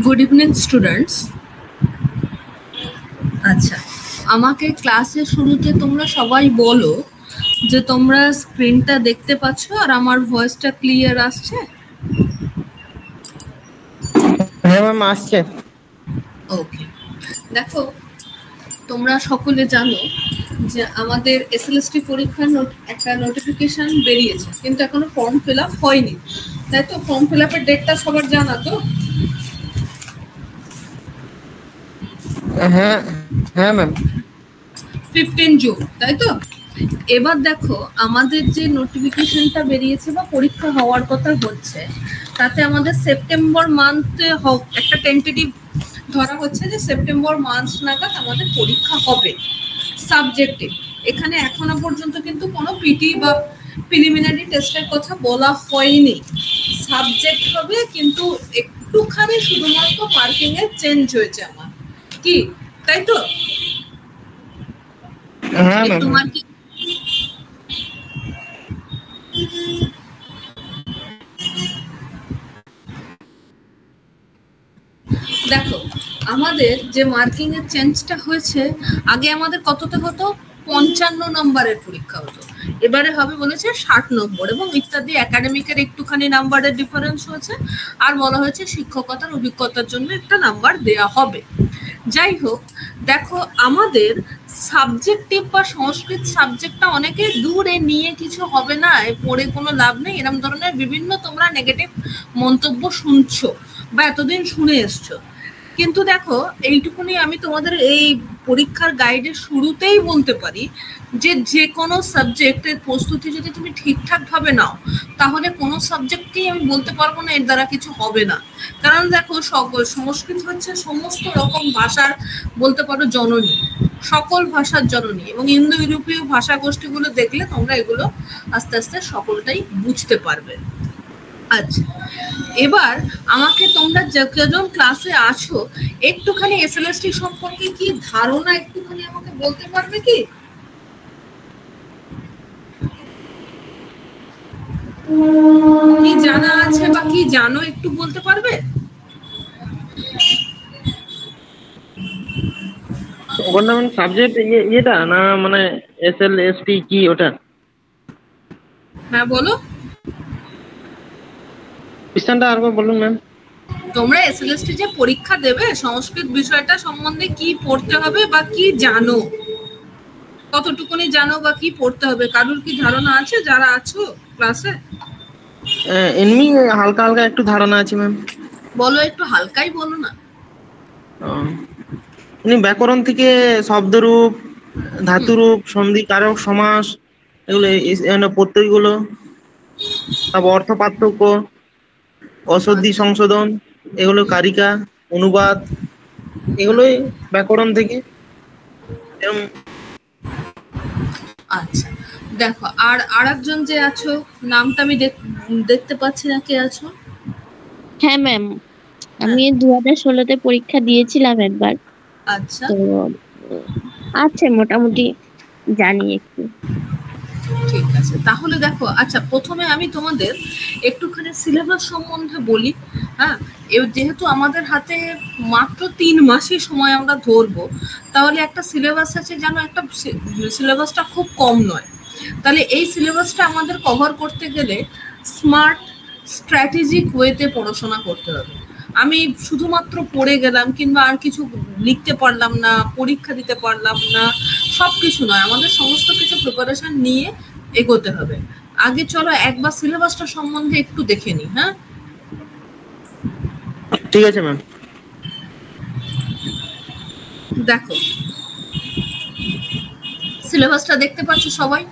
Good evening students. আচ্ছা, আমাকে ক্লাসের শুরুতে তোমরা সবাই বলো যে তোমরা স্ক্রিনটা দেখতে পাচ্ছ আর আমার ভয়েসটা ক্লিয়ার আসছে? হ্যাঁ ম্যাম, আসছে। ওকে, দেখো তোমরা সকলে জানো যে আমাদের এসএলএসটি পরীক্ষার একটা নোটিফিকেশন বেরিয়েছে, কিন্তু এখনো ফর্ম ফিল আপ হয়নি, তাই তো? ফর্ম ফিল আপের ডেটটা সবার জানা তো? হ্যাঁ হ্যাঁ ম্যাম। 15 জুন, তাই তো? এবার দেখো আমাদের যে নোটিফিকেশনটা বেরিয়েছে বা পরীক্ষা হওয়ার কথা হচ্ছে, তাতে আমাদের সেপ্টেম্বর মান্থে একটা টেন্টেটিভ ধরা হচ্ছে যে সেপ্টেম্বর মাস নাগাদ আমাদের পরীক্ষা হবে সাবজেক্টিভ। এখানে এখনো পর্যন্ত কিন্তু কোনো পিটি বা প্রিলিমিনারি টেস্টের কথা বলা হয়নি। সাবজেক্ট হবে, কিন্তু একটুখানি শুধুমাত্র মার্কিং এর চেঞ্জ হয়েছে আমার, কি তাই তো? হ্যাঁ ম্যাম। একটু মার্কিং দেখো, আমাদের যে মার্কিং এর চেঞ্জটা হয়েছে, আগে আমাদের কতটা হতো? 55 নম্বরের পরীক্ষা হতো, এবারে হবে বলেছে 60 নম্বর, এবং ইত্যাদি একাডেমিকের একটুখানি নাম্বারের ডিফারেন্স হয়েছে, আর বলা হয়েছে শিক্ষকতার অভিজ্ঞতার জন্য একটা নাম্বার দেয়া হবে। যাই হোক, দেখো আমাদের সাবজেক্টিভ বা সংস্কৃত সাবজেক্টটা অনেকে দূরে নিয়ে কিছু হবে না, পড়ে কোনো লাভ নেই, এরকম ধরনের বিভিন্ন তোমরা নেগেটিভ মন্তব্য শুনছো বা এতদিন শুনে এসছো। কিন্তু দেখো, এইটুকুনি আমি তোমাদের এই পরীক্ষার গাইডের শুরুতেই বলতে পারি যে যে কোনো সাবজেক্টের প্রস্তুতি যদি তুমি ঠিকঠাক ভাবে নাও, তাহলে কোনো সাবজেক্টকেই আমি বলতে পারবো না এর দ্বারা কিছু হবে না। কারণ দেখো, সংস্কৃত হচ্ছে সমস্ত রকম ভাষার বলতে পারো জননী, সকল ভাষার জননী, এবং ইন্দো ইউরোপীয় ভাষা গোষ্ঠীগুলো দেখলে তোমরা এগুলো আস্তে আস্তে সকলটাই বুঝতে পারবে। আচ্ছা, এবার আমাকে তোমরা যখন ক্লাসে আছো একটুখানি এসএলএসটি সম্পর্কে কি ধারণা একটুখানি আমাকে বলতে পারবে কি? কি জানা আছে বা কি জানো একটু বলতে পারবে? ওটা মানে সাবজেক্ট ইয়েটা না, মানে এসএলএসটি কি ওটা? হ্যাঁ বলো। কোশ্চেনটা আরেকবার বলুন ম্যাম। তোমরা এসএলএসটি যে পরীক্ষা দেবে, সংস্কৃত বিষয়টা সম্বন্ধে কি পড়তে হবে বা কি জানো, কতটুকুনি জানো বা কি পড়তে হবে, কারোর কি ধারণা আছে যারা আছো ক্লাসে? এমনি হালকা হালকা একটু ধারণা আছে ম্যাম। বলো, একটু হালকাই বলো না। ব্যাকরণ থেকে শব্দরূপ, ধাতুরূপ, সন্ধি, কারক, সমাস, এগুলো প্রত্যয়গুলো, তারপর অর্থ পার্থক্য, অসদ্ধি সংশোধন, এগুলো কারিকা, অনুবাদ, এগুলোই ব্যাকরণ থেকে। আচ্ছা, দেখো আর আরেকজন যে আছো, নামটা আমি দেখতে পাচ্ছি না, কে আছো? হ্যাঁ ম্যাম, আমি 2016-তে পরীক্ষা দিয়েছিলাম একবার। আচ্ছা, তো আছে মোটামুটি জানি একটু। ঠিক আছে, তাহলে দেখো, আচ্ছা প্রথমে আমি তোমাদের একটুখানি সিলেবাস সম্বন্ধে বলি। হ্যাঁ, যেহেতু আমাদের হাতে মাত্র 3 মাসই সময় আমরা ধরবো, তাহলে একটা সিলেবাস আছে, জানো একটা সিলেবাসটা খুব কম নয়। তাহলে এই সিলেবাসটা আমাদের কভার করতে গেলে স্মার্ট স্ট্র্যাটেজিক ওয়েতে পড়াশোনা করতে হবে। আমি শুধুমাত্র পড়ে গেলাম কিংবা আর কিছু লিখতে পারলাম না, পরীক্ষা দিতে পারলাম না, সব কিছু নয়, আমাদের সমস্ত কিছু প্রিপারেশন নিয়ে এগোতে হবে। আগে চলো একবার সিলেবাসটা সম্বন্ধে একটু দেখে নিই। হ্যাঁ, ঠিক আছে ম্যাম। দেখো সিলেবাসটা দেখতে পাচ্ছ সবাই?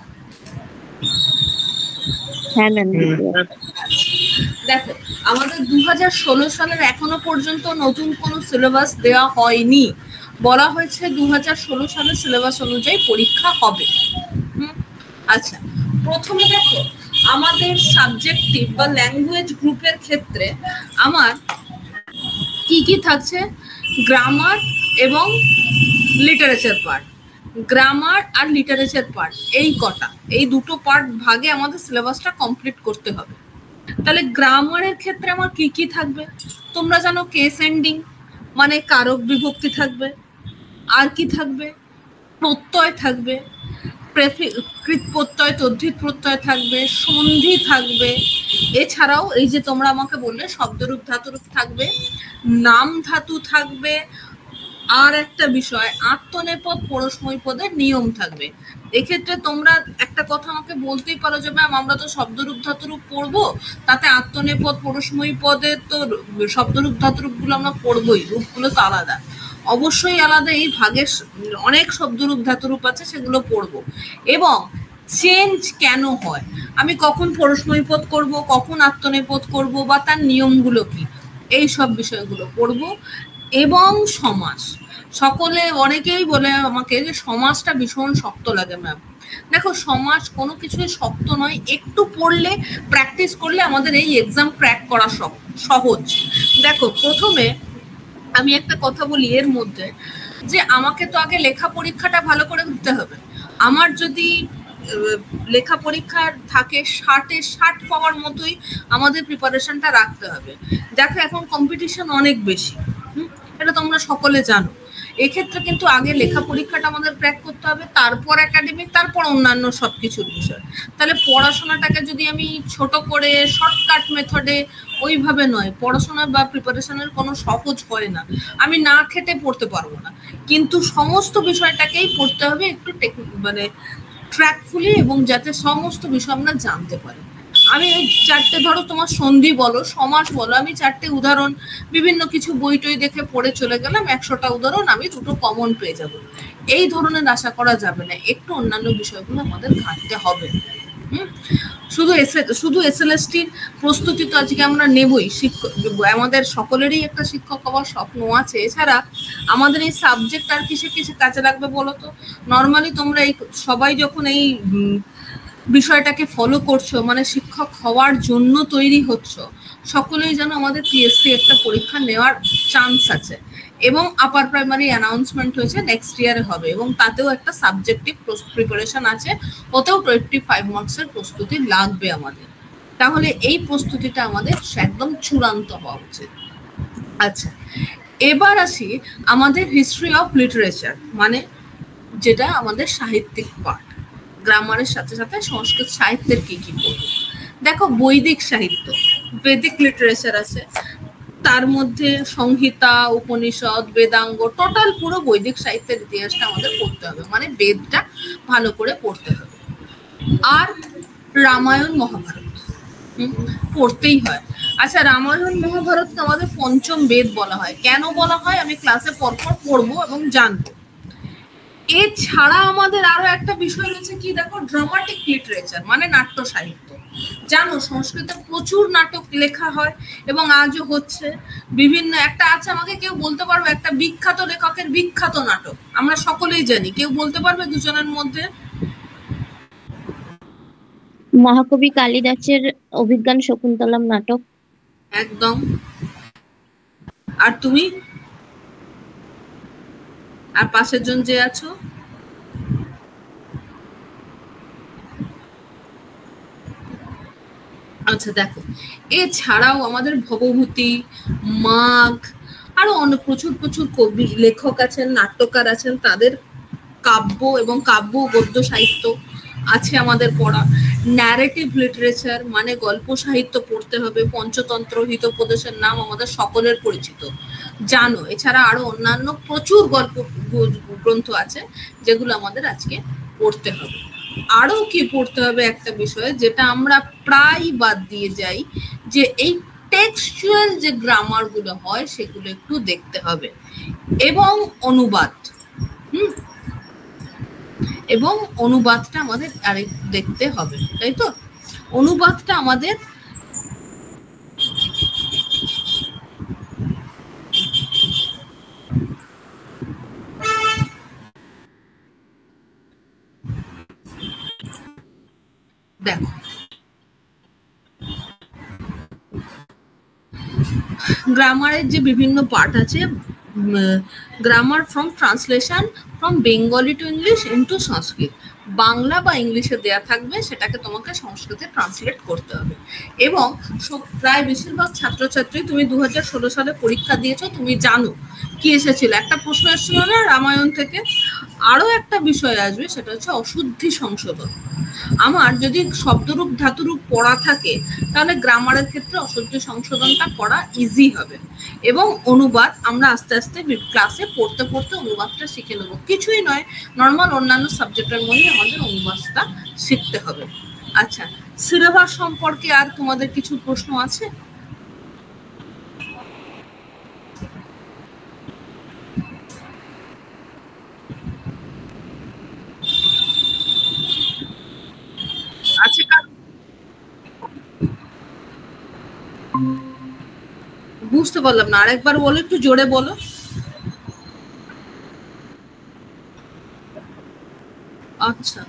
হ্যাঁ ম্যাম। দেখো, আমাদের 2016 সালের এখনো পর্যন্ত নতুন কোনো সিলেবাস দেওয়া হয়নি, বলা হয়েছে 2016 সালের সিলেবাস অনুযায়ী পরীক্ষা হবে। আচ্ছা, প্রথমে দেখো আমাদের সাবজেক্টিভ বা ল্যাঙ্গুয়েজ গ্রুপের ক্ষেত্রে আমার কি কি থাকছে? গ্রামার এবং লিটারেচার পার্ট, গ্রামার আর লিটারেচার পার্ট, এই কটা, এই দুটো পার্ট ভাগে আমাদের সিলেবাসটা কমপ্লিট করতে হবে। তাহলে গ্রামারের ক্ষেত্রে আমার কি কি থাকবে? তোমরা জানো কেস এন্ডিং মানে কারক বিভক্তি থাকবে, আর কি থাকবে? প্রত্যয় থাকবে, কৃত প্রত্যয় তদ্ধিত প্রত্যয় থাকবে, সন্ধি থাকবে, এছাড়াও এই যে তোমরা আমাকে বললে শব্দরূপ ধাতুরূপ থাকবে, নাম ধাতু থাকবে, আর একটা বিষয় আত্মনেপদ পরস্মৈ পদের নিয়ম থাকবে। এক্ষেত্রে তোমরা একটা কথা আমাকে বলতেই পারো যে ম্যাম আমরা তো শব্দরূপ ধাতুরূপ পড়বো, তাতে আত্মনেপদ পরস্মৈ পদের তো শব্দরূপ ধাতুরূপ গুলো আমরা পড়বোই, রূপগুলো তো আলাদা, অবশ্যই আলাদা। এই ভাগের অনেক শব্দরূপ ধাতুরূপ আছে, সেগুলো পড়বো। এবং চেঞ্জ কেন হয়, আমি কখন পরস্মৈ পদ করব, কখন আত্মনেপদ করব, বা তার নিয়মগুলো কি, এই সব বিষয়গুলো পড়বো। এবং সমাস, সকলে অনেকেই বলে আমাকে যে সমাসটা ভীষণ শক্ত লাগে ম্যাম। দেখো সমাস কোনো কিছুই শক্ত নয়, একটু পড়লে প্র্যাকটিস করলে আমাদের এই এক্সাম ক্র্যাক করা সহজ। দেখো প্রথমে আমি একটা কথা বলি এর মধ্যে, যে আমাকে তো আগে লেখা পরীক্ষাটা ভালো করে দিতে হবে। আমার যদি লেখা পরীক্ষার থাকে 60-এ 60 পাওয়ার মতোই আমাদের প্রিপারেশনটা রাখতে হবে। দেখো এখন কম্পিটিশন অনেক বেশি, এটা তোমরা সকলে জানো। এক্ষেত্রে কিন্তু আগে লেখা পরীক্ষাটা আমাদের ক্র্যাক করতে হবে, তারপর একাডেমিক, তারপর অন্যান্য সবকিছুর বিষয়। তাহলে পড়াশোনাটাকে যদি আমি ছোট করে শর্টকাট মেথডে ওইভাবে নয়, পড়াশোনা বা প্রিপারেশনের কোনো সহজ হয় না, আমি না খেটে পড়তে পারবো না, কিন্তু সমস্ত বিষয়টাকেই পড়তে হবে একটু মানে ট্র্যাকফুলি, এবং যাতে সমস্ত বিষয় আমরা জানতে পারি। আমি ওই চারটে, ধরো তোমার সন্ধি বলো, সমাস বলো, আমি চারটে উদাহরণ বিভিন্ন কিছু বই টই দেখে পড়ে চলে গেলাম, 100টা উদাহরণ আমি দুটো কমন পেয়ে যাব, এই ধরনের আশা করা যাবে না। একটু অন্যান্য বিষয়গুলো আমাদের ঘাঁটতে হবে। শুধু এসএলএসটির প্রস্তুতি তো আজকে আমরা নেবই, আমাদের সকলেরই একটা শিক্ষক হওয়ার স্বপ্ন আছে। এছাড়া আমাদের এই সাবজেক্ট আর কিসে কিসে কাজে লাগবে বলো তো? নর্মালি তোমরা এই সবাই যখন এই বিষয়টাকে ফলো করছো, মানে শিক্ষক হওয়ার জন্য তৈরি হচ্ছ, সকলেই যেন আমাদের পিএসসি একটা পরীক্ষা নেওয়ার চান্স আছে, এবং আপার প্রাইমারি অ্যানাউন্সমেন্ট হয়েছে, নেক্সট ইয়ারে হবে, এবং তাতেও একটা সাবজেক্টিভ প্রিপারেশন আছে, ওতেও 25 মার্কসের প্রস্তুতি লাগবে আমাদের। তাহলে এই প্রস্তুতিটা আমাদের একদম চূড়ান্ত হওয়া উচিত। আচ্ছা, এবার আসি আমাদের হিস্ট্রি অফ লিটারেচার, মানে যেটা আমাদের সাহিত্যিক পার্ট। গ্রামারের সাথে সাথে সংস্কৃত সাহিত্যের কি কি পড়বো? দেখো বৈদিক সাহিত্য, বেদিক লিটারেচার আছে, তার মধ্যে সংহিতা, উপনিষদ, বেদাঙ্গ, টোটাল পুরো বৈদিক সাহিত্যের ইতিহাসটা আমাদের পড়তে হবে, মানে বেদটা ভালো করে পড়তে হবে। আর রামায়ণ মহাভারত পড়তেই হয়। আচ্ছা, রামায়ণ মহাভারতকে আমাদের পঞ্চম বেদ বলা হয়। কেন বলা হয় আমি ক্লাসে পরপর পড়বো এবং জানবো। এছাড়া আমাদের আরো একটা বিষয় রয়েছে কি, দেখো ড্রামাটিক লিটারেচার, মানে নাট্য সাহিত্য। জানো সংস্কৃতে প্রচুর নাটক লেখা হয় এবং আজও হচ্ছে। বিভিন্ন একটা আছে, আমাকে কেউ বলতে পারবে একটা বিখ্যাত লেখকের বিখ্যাত নাটক? আমরা সকলেই জানি, কেউ বলতে পারবে দুজনের মধ্যে? মহাকবি কালিদাসের অভিজ্ঞান শকুন্তলম নাটক। একদম। আর তুমি? আর পাশের জন যে আছো? আচ্ছা দেখো, এছাড়াও আমাদের ভবভূতি, মাঘ, আরো অনেক প্রচুর প্রচুর কবি লেখক আছেন, নাট্যকার আছেন, তাদের কাব্য এবং কাব্য গদ্য সাহিত্য আছে আমাদের পড়া। ন্যারেটিভ লিটারেচার মানে গল্প সাহিত্য পড়তে হবে। পঞ্চতন্ত্র, হিতোপদেশের নাম আমাদের সকলের পরিচিত, জানো। এছাড়া আরো অন্যান্য প্রচুর গল্প গ্রন্থ আছে যেগুলো আমাদের আজকে পড়তে হবে। আরো কি পড়তে হবে একটা বিষয় যেটা আমরা প্রায় বাদ দিয়ে যাই, যে এই টেক্সচুয়াল যে গ্রামার গুলো হয় সেগুলো একটু দেখতে হবে, এবং অনুবাদ। এবং অনুবাদটা আমাদের আরেক দেখতে হবে, তাই তো? অনুবাদটা আমাদের দেখো, গ্রামারের যে বিভিন্ন পার্ট আছে, grammar from translation from Bengali to English into Sanskrit, Bangla বা ইংলিশে দেয়া থাকবে, সেটাকে তোমাকে সংস্কৃতে ট্রান্সলেট করতে হবে। এবং প্রায় বেশিরভাগ ছাত্রছাত্রী, তুমি 2016 সালে পরীক্ষা দিয়েছো, তুমি জানো কি এসেছিল, একটা প্রশ্ন এসেছিল না রামায়ণ থেকে। আরো একটা বিষয় আসবে, সেটা হচ্ছে অশুদ্ধি সংশোধন। আমার যদি শব্দরূপ ধাতুরূপ পড়া থাকে, তাহলে গ্রামারের ক্ষেত্রে অশুদ্ধি সংশোধনটা করা ইজি হবে। এবং অনুবাদ আমরা আস্তে আস্তে ক্লাসে পড়তে পড়তে অনুবাদটা শিখে নেবো, কিছুই নয়, নর্মাল অন্যান্য সাবজেক্টের মধ্যে আমাদের অনুবাদটা শিখতে হবে। আচ্ছা, সিলেবাস সম্পর্কে আর তোমাদের কিছু প্রশ্ন আছে? আচ্ছা, বুঝতে পারলাম না, আরেকবার বলো, একটু জোরে বলো। আচ্ছা,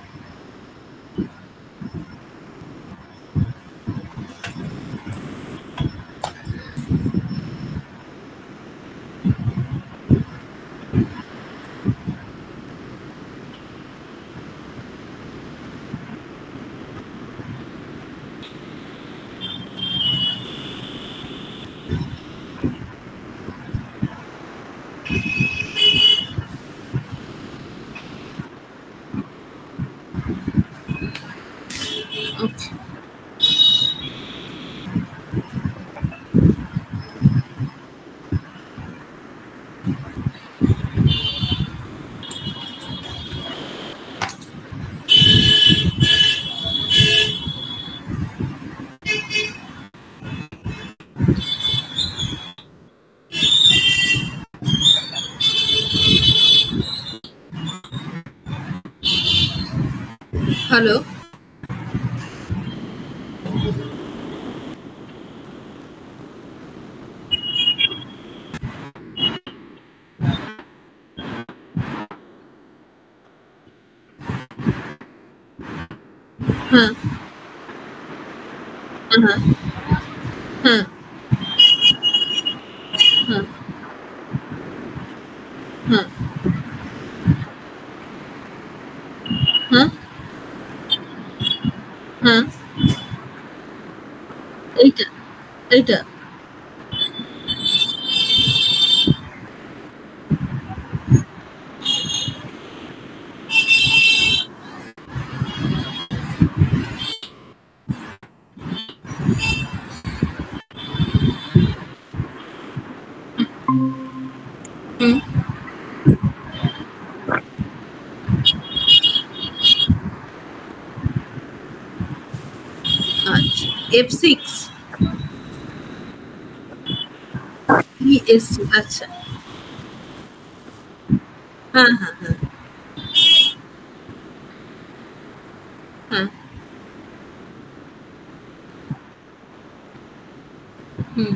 ওকে। হ্যালো, হ্যাঁ হ্যাঁ হ্যাঁ হ্যাঁ হ্যাঁ হ্যাঁ হ্যাঁ, এইটা এইটা হুম, আচ্ছা, F6 ESC, আচ্ছা, হ্যাঁ হ্যাঁ হ্যাঁ হ্যাঁ, হুম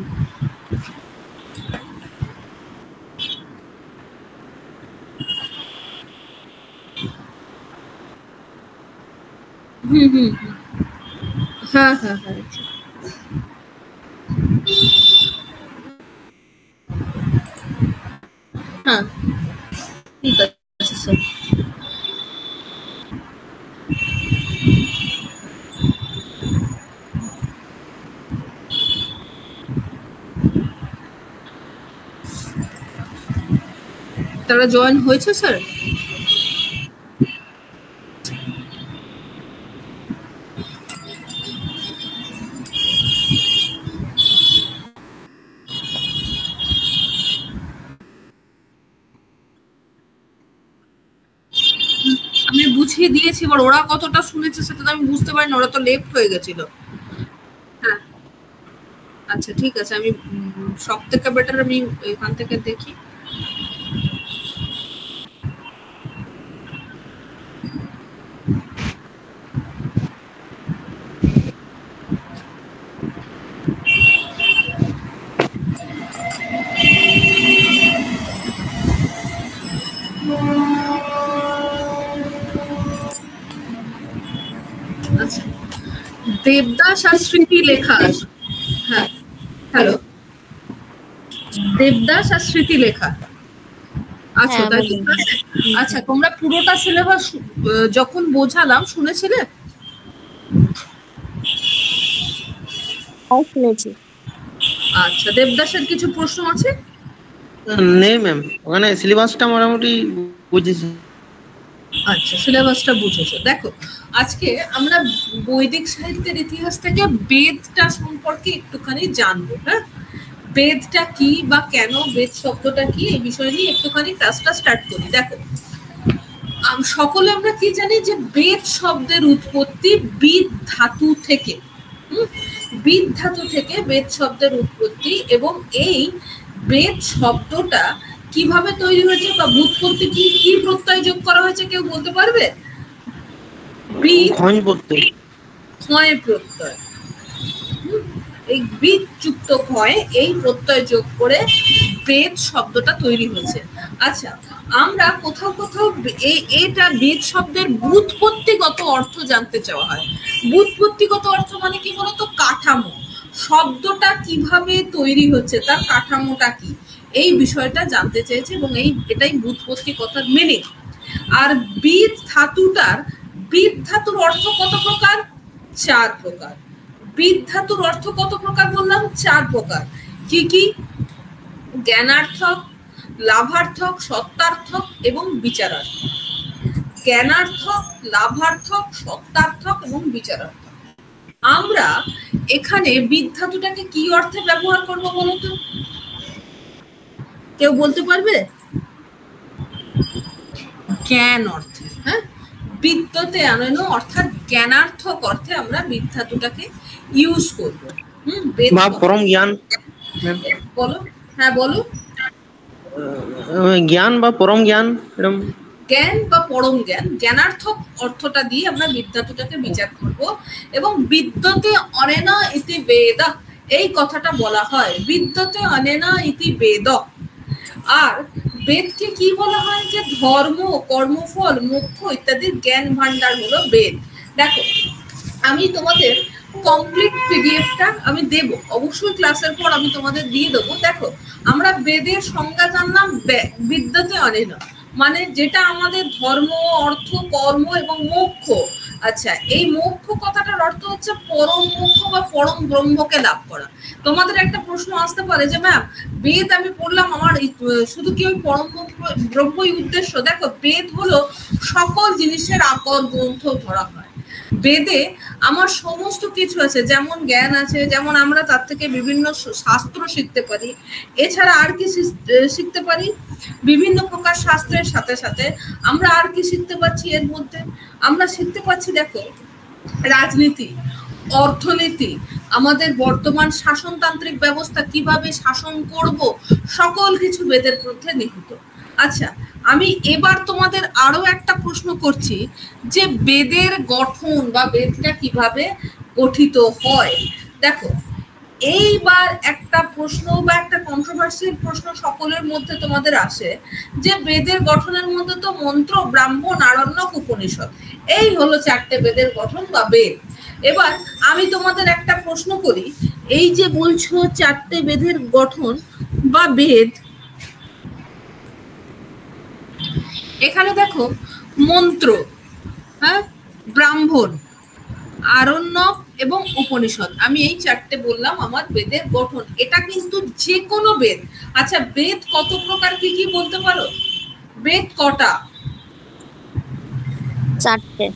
হুম হুম, হ্যাঁ হ্যাঁ হ্যাঁ, হ্যাঁ, ঠিক আছে স্যার। তারা জয়েন হয়েছে স্যার? আমি বুঝিয়ে দিয়েছি, এবার ওরা কতটা শুনেছে সেটা তো আমি বুঝতে পারিনি, ওরা তো লেফট হয়ে গেছিল। হ্যাঁ, আচ্ছা ঠিক আছে, আমি সব থেকে বেটার আমি এখান থেকে দেখি। আচ্ছা, দেবদাস আর স্মৃতি লেখা আছে। হ্যাঁ, হ্যালো, দেবদাস আর স্মৃতি লেখা। আচ্ছা, হ্যাঁ, তাই তো? বলুন। আচ্ছা, তোমরা পুরোটা সিলেবাস যখন বোঝালাম শুনেছিলে? হ্যাঁ, শুনেছি। আচ্ছা, দেবদাসের কিছু প্রশ্ন আছে? নেই ম্যাম, ওখানে সিলেবাসটা মোটামুটি বুঝেছি। আচ্ছা, সিলেবাসটা বুঝেছো। দেখো, আজকে আমরা বৈদিক সাহিত্যের ইতিহাস থেকে বেদটা সম্পর্কে একটুখানি জানবো। হ্যাঁ, বেদটা কি বা কেন বেদ শব্দটা কি, এই বিষয় নিয়ে একটুখানি ক্লাসটা স্টার্ট করি। দেখো, সকলে আমরা কি জানি যে বেদ শব্দের উৎপত্তি বিদ ধাতু থেকে। বিদ ধাতু থেকে বেদ শব্দের উৎপত্তি, এবং এই বেদ শব্দটা কিভাবে তৈরি হয়েছে বা ব্যুৎপত্তি কি, কি প্রত্যয় যোগ করা হয়েছে কেউ বলতে পারবে? ক্ষয় প্রত্যয়। ক্ষয় প্রত্যয়। এই বিদ যুক্ত ক্ষয়, এই প্রত্যয় যোগ করে বেদ শব্দটা তৈরি হয়েছে। আচ্ছা, আমরা কোথাও কোথাও এটা বেদ শব্দের ব্যুৎপত্তিগত অর্থ জানতে চাওয়া হয়। ব্যুৎপত্তিগত অর্থ মানে কি বলতো? কাঠামো, শব্দটা কিভাবে তৈরি হচ্ছে, তার কাঠামোটা কি, এই বিষয়টা জানতে চেয়েছে, এবং এটাই ব্যুৎপত্তি কথার মিনিং। আর বিদ ধাতুর অর্থ কত প্রকার? 4 প্রকার। বিদ ধাতুর অর্থ কত প্রকার বললাম? 4 প্রকার। কি কি? জ্ঞানার্থক, লাভার্থক, সত্যার্থক এবং বিচারার্থক। জ্ঞানার্থক, লাভার্থক, সত্যার্থক এবং বিচারার্থক। আমরা এখানে বিদ ধাতুটাকে কি অর্থে ব্যবহার করবো বলতো? কেউ বলতে পারবে? জ্ঞান অর্থে। হ্যাঁ, বিদ্যতে আনন্দ অর্থাৎ জ্ঞানার্থক অর্থে আমরা বিদ ধাতুটাকে ইউজ করবো। বা পরম জ্ঞান। বলো, হ্যাঁ বলো। জ্ঞান বা পরম জ্ঞান, এরকম জ্ঞান বা পরম জ্ঞান, জ্ঞানার্থক অর্থটা দিয়ে আমরা বিদ্যাতুটাকে বিচার করব। এবং বিদ্যতে অনেনা ইতি বেদ, এই কথাটা বলা হয়, বিদ্যতে অনেনা ইতি বেদ। আর বেদকে কি বলা হয়? যে ধর্ম, কর্মফল, মোক্ষ ইত্যাদির জ্ঞান ভান্ডার হলো বেদ। দেখো, আমি তোমাদের কমপ্লিট পিডিএফটা আমি দেব, অবশ্যই ক্লাসের পর আমি তোমাদের দিয়ে দেবো। দেখো, আমরা বেদের সংজ্ঞা জানলাম, বিদ্যতে অনেনা মানে যেটা আমাদের ধর্ম, অর্থ, কর্ম এবং মোক্ষ। আচ্ছা, এই মোক্ষ কথাটার অর্থ হচ্ছে পরম মোক্ষ বা পরম ব্রহ্মকে লাভ করা। তোমাদের একটা প্রশ্ন আসতে পারে যে ম্যাম, বেদ আমি পড়লাম, আমার শুধু কি ওই পরম ব্রহ্মই উদ্দেশ্য? দেখো, বেদ হলো সকল জিনিসের আকর গ্রন্থ ধরা হয়। বেদে আমার সমস্ত কিছু আছে, যেমন জ্ঞান আছে, যেমন আমরা তার থেকে বিভিন্ন শাস্ত্র শিখতে পারি। এছাড়া আর কি শিখতে পারি? বিভিন্ন প্রকার শাস্ত্রের সাথে সাথে আমরা আর কি শিখতে পাচ্ছি? এর মধ্যে আমরা শিখতে পাচ্ছি, দেখো, রাজনীতি, অর্থনীতি, আমাদের বর্তমান শাসনতান্ত্রিক ব্যবস্থা, কিভাবে শাসন করব, সকল কিছু বেদের মধ্যে নিহিত। আচ্ছা, আমি এবার তোমাদের আরো একটা প্রশ্ন করছি যে বেদের গঠন বা বেদটা কিভাবে গঠিত হয়। দেখো, এইবার একটা প্রশ্ন বা একটা কন্ট্রোভার্সিয়াল প্রশ্ন সকলের মধ্যে তোমাদের আসে যে বেদের গঠনের মধ্যে তো মন্ত্র, ব্রাহ্মণ, আরণ্যক, উপনিষদ, এই হলো 4টে বেদের গঠন বা বেদ। এবার আমি তোমাদের একটা প্রশ্ন করি, এই যে বলছো 4টে বেদের গঠন বা বেদ, এখানে দেখো মন্ত্র, হ্যাঁ, ব্রাহ্মণ, আরণ্যক এবং উপনিষদ, আমি এই 4টে বললাম আমার বেদের গঠন। এটা কিন্তু যে কোনো বেদ। আচ্ছা, বেদ কত প্রকার, কি কি বলতে পারো? বেদ কটা? 4টে।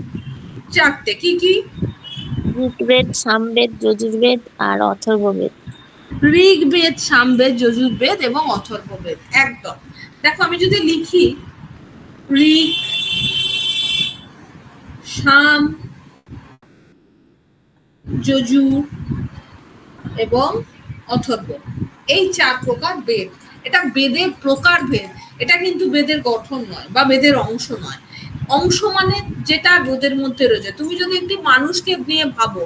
4টে। কি কি? ঋগ্বেদ, সামবেদ, যজুর্বেদ আর অথর্ববেদ। ঋগ্বেদ, সামবেদ, যজুর্বেদ এবং অথর্ববেদ, একদম। দেখো, আমি যদি লিখি ঋগ, সাম, যজু এবং অথর্ব, এই 4 প্রকার বেদ। এটা বেদের প্রকার ভেদ, এটা কিন্তু বেদের গঠন নয় বা বেদের অংশ নয়। অংশ মানে যেটা বেদের মধ্যে রয়েছে। তুমি যদি একটি মানুষকে নিয়ে ভাবো,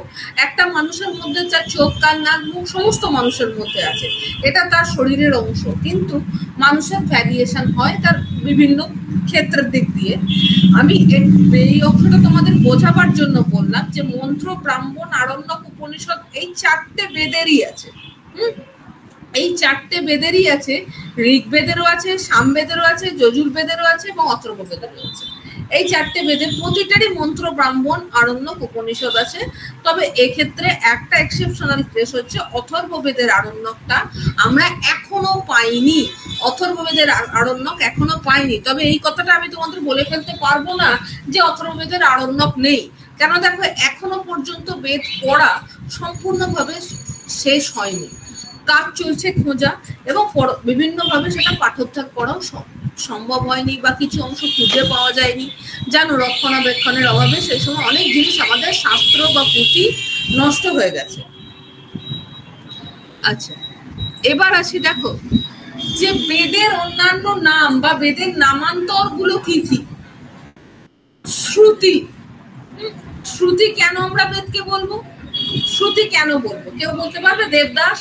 একটা মানুষের মধ্যে তার চোখ, কান, নাক, মুখ সমস্ত মানুষের মধ্যে আছে, এটা তার শরীরের অংশ, কিন্তু মানুষের ভ্যারিয়েশন হয় তার বিভিন্ন ক্ষেত্রের দিক দিয়ে। আমি এই অংশটা তোমাদের বোঝাবার জন্য বললাম যে মন্ত্র, ব্রাহ্মণ, আরণ্যক, উপনিষদ, এই 4টে বেদেরই আছে। এই চারটে বেদেরই আছে, ঋগ্বেদেরও আছে, সামবেদেরও আছে, যজুর্বেদেরও আছে এবং অথর্ববেদেরও আছে। এই চারটে বেদের প্রতিটারই মন্ত্র, ব্রাহ্মণ, আরণ্যক, উপনিষদ আছে। তবে এক্ষেত্রে একটা এক্সেপশনাল কেস হচ্ছে অথর্ববেদের আরণ্যকটা আমরা এখনো পাইনি, অথর্ববেদের আরণ্যক এখনো পাইনি। তবে এই কথাটা আমি তোমাদের বলে ফেলতে পারবো না যে অথর্ববেদের আরণ্যক নেই, কেন দেখো এখনো পর্যন্ত বেদ পড়া সম্পূর্ণভাবে শেষ হয়নি, কাজ চলছে খোঁজা, এবং বিভিন্নভাবে সেটা পাঠোদ্ধার করাও সম্ভব হয়নি বা কিছু অংশ খুঁজে পাওয়া যায়নি। জানো, রক্ষণাবেক্ষণের অভাবে সেই সময় অনেক জিনিস আমাদের শাস্ত্র বা পুঁথি নষ্ট হয়ে গেছে। আচ্ছা, এবার আসি, দেখো যে বেদের অন্যান্য নাম বা বেদের নামান্তর গুলো কি কি? শ্রুতি। শ্রুতি কেন আমরা বেদকে বলবো? শ্রুতি কেন বলবো, কেউ বলতে পারবে? দেবদাস।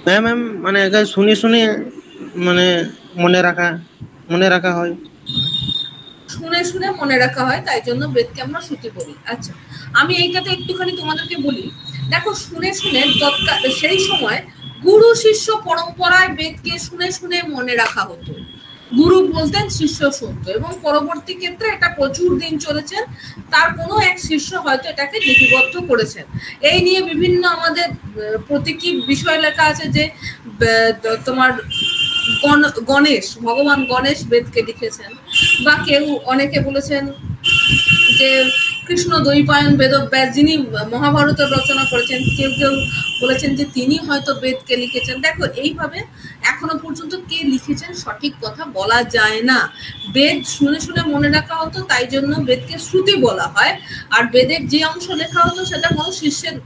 হ্যাঁ ম্যাম, মানে শুনে শুনে মানে মনে রাখা হয়, শুনে শুনে মনে রাখা হয়, তাই জন্য বেদকে আমরা শ্রুতি বলি। আচ্ছা, আমি এইটাতে একটুখানি তোমাদেরকে বলি। দেখো, শুনে শুনে সেই সময় গুরু শিষ্য পরম্পরায় বেদকে শুনে শুনে মনে রাখা হতো, গুরু বলতেন, শিষ্য শুনতো, এবং পরবর্তী ক্ষেত্রে এটা প্রচুর দিন চলেছেন, তার কোনো এক শিষ্য হয়তো এটাকে লিপিবদ্ধ করেছেন। এই নিয়ে বিভিন্ন আমাদের প্রতীকী বিষয় লেখা আছে, যে তোমার গণেশ, ভগবান গণেশ বেদকে লিখেছেন, বা কেউ অনেকে বলেছেন যে কৃষ্ণ দ্বৈপায়ন বেদব্যাস, যিনি মহাভারতের রচনা করেছেন, কেউ কেউ বলেছেন যে তিনি হয়তো বেদকে লিখেছেন। দেখো, এইভাবে এখনো পর্যন্ত কে লিখেছেন সঠিক কথা বলা যায় না। বেদ শুনে শুনে মনে রাখা হতো, তাই জন্য বেদকে শ্রুতি বলা হয়। আর বেদের যে অংশ লেখা হতো সেটা কোনো শিষ্যের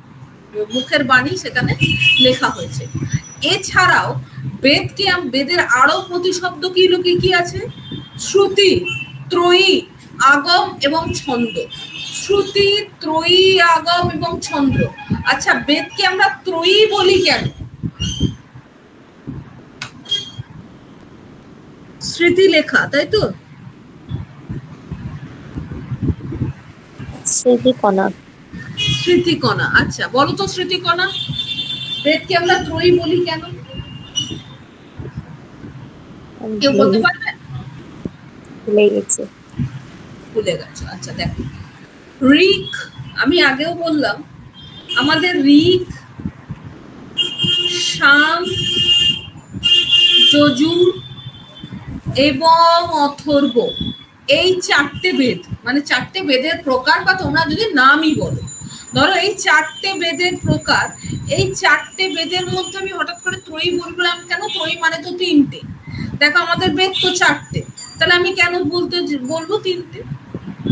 মুখের বাণী সেখানে লেখা হয়েছে। এছাড়াও বেদের আরো প্রতিশব্দ কি আছে? শ্রুতি, ত্রয়ী, আগম এবং ছন্দ। শ্রুতি, ত্রয়ী, আগম এবং ছন্দ। আচ্ছা, বেদকে আমরা ত্রয়ী বলি কেন? স্মৃতি লেখা, তাই তো? স্মৃতিকণা। স্মৃতিকণা। আচ্ছা, বলো তো স্মৃতিকণা, বেদকে আমরা ত্রয়ী বলি কেন? কেউ বলতে পারবে? ভুলে গেছে। ভুলে গেছো? আচ্ছা, দেখো, ঋক, আমি আগেও বললাম, আমাদের ঋক, সাম, যজুর এবং অথর্ব, এই চারটে বেদ, মানে চারটে বেদের প্রকার, বা তোমরা যদি নামই বলো, ধরো এই চারটে বেদের প্রকার, এই চারটে বেদের মধ্যে আমি হঠাৎ করে ত্রয়ী বললাম কেন? ত্রয়ী মানে তো তিনটে। দেখো, আমাদের বেদ তো চারটে, তাহলে আমি কেন বলবো তিনটে?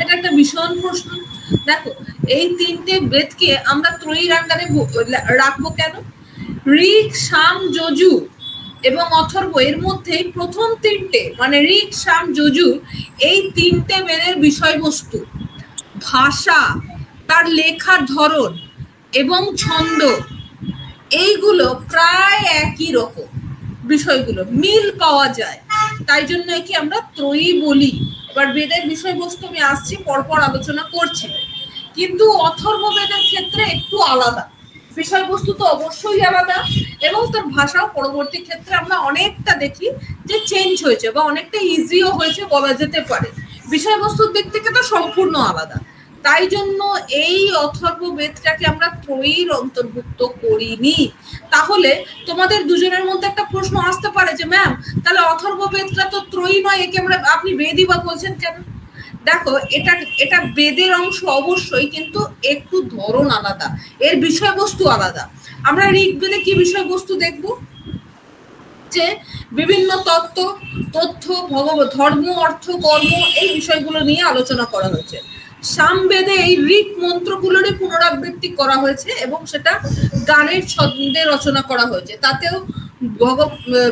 এটা একটা ভীষণ প্রশ্ন। দেখো, এই তিনটে বেদকে আমরা ত্রয়ীর আন্ডারে রাখবো কেন? ঋক, সাম, যজু এবং অথর্ব, এর মধ্যে প্রথম তিনটে, মানে ঋক, সাম, যজু, এই তিনটে বেদের বিষয়বস্তু, ভাষা, তার লেখার ধরন এবং ছন্দ, এইগুলো প্রায় একই রকম, বিষয়গুলো মিল পাওয়া যায়, তাই জন্য একে আমরা ত্রয়ী বলি। এবার বেদের বিষয়বস্তু আমি আসছি, পরপর আলোচনা করছি, কিন্তু অথর্ব বেদের ক্ষেত্রে একটু আলাদা, বিষয়বস্তু তো অবশ্যই আলাদা, এবং তার ভাষাও পরবর্তী ক্ষেত্রে আমরা অনেকটা দেখি যে চেঞ্জ হয়েছে, বা অনেকটা ইজিও হয়েছে বলা যেতে পারে। বিষয়বস্তুর দিক থেকে তো সম্পূর্ণ আলাদা, তাই জন্য এই অথর্ব বেদটাকে আমরা ত্রয়ীর অন্তর্ভুক্ত করিনি। তাহলে তোমাদের দুজনের মধ্যে একটা প্রশ্ন আসতে পারে যে ম্যাম, তাহলে অথর্ব বেদটা তো ত্রয়ী নয়, একে আমরা আপনি বেদই বা বলছেন কেন? দেখো, এটা বেদের অংশ অবশ্যই, কিন্তু একটু ধরন আলাদা, এর বিষয়বস্তু আলাদা। আমরা ঋগ্বেদে কি বিষয়বস্তু দেখব? যে বিভিন্ন তথ্য, ধর্ম, অর্থ, কর্ম, এই বিষয়গুলো নিয়ে আলোচনা করা হয়েছে। সামবেদে এই ঋক মন্ত্রগুলোরই পুনরাবৃত্তি করা হয়েছে, এবং সেটা গানের ছন্দে রচনা করা হয়েছে। তাতেও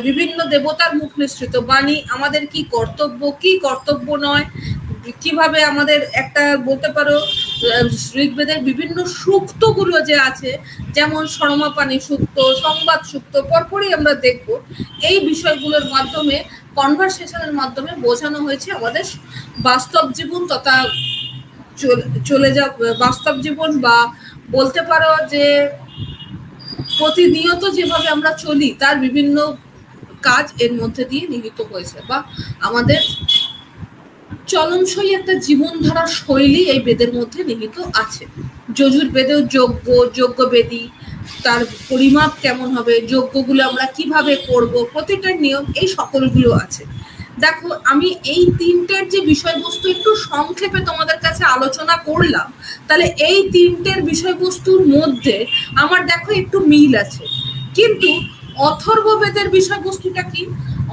বিভিন্ন দেবতার মুখ নিঃসৃত বাণী, আমাদের কি কর্তব্য নয়, কিভাবে আমাদের একটা বলতে পারো ঋগ্বেদের বিভিন্ন সূক্তগুলো যে আছে, যেমন সরমাপানি সূক্ত, সংবাদ সূক্ত, পরপরই আমরা দেখব, এই বিষয়গুলোর মাধ্যমে, কনভারসেশনের মাধ্যমে বোঝানো হয়েছে আমাদের বাস্তব জীবন তথা চলে বাস্তব জীবন, বা বলতে পারো যে প্রতিনিয়ত যেভাবে আমরা চলি তার বিভিন্ন কাজ এর মধ্যে দিয়ে নিহিত হয়েছে, বা আমাদের চলনসই একটা জীবনধারা শৈলী এই বেদের মধ্যে নিহিত আছে। যজুর্বেদেও যজ্ঞ বেদী, তার পরিমাপ কেমন হবে, যজ্ঞগুলো আমরা কিভাবে করব, প্রতিটার নিয়ম, এই সকলগুলো আছে। দেখো, আমি এই তিনটের যে বিষয়বস্তু একটু সংক্ষেপে তোমাদের কাছে আলোচনা করলাম, তাহলে এই তিনটের বিষয়বস্তুর মধ্যে আমার দেখো একটু মিল আছে। কিন্তু অথর্ববেদের বিষয়বস্তুটা কি?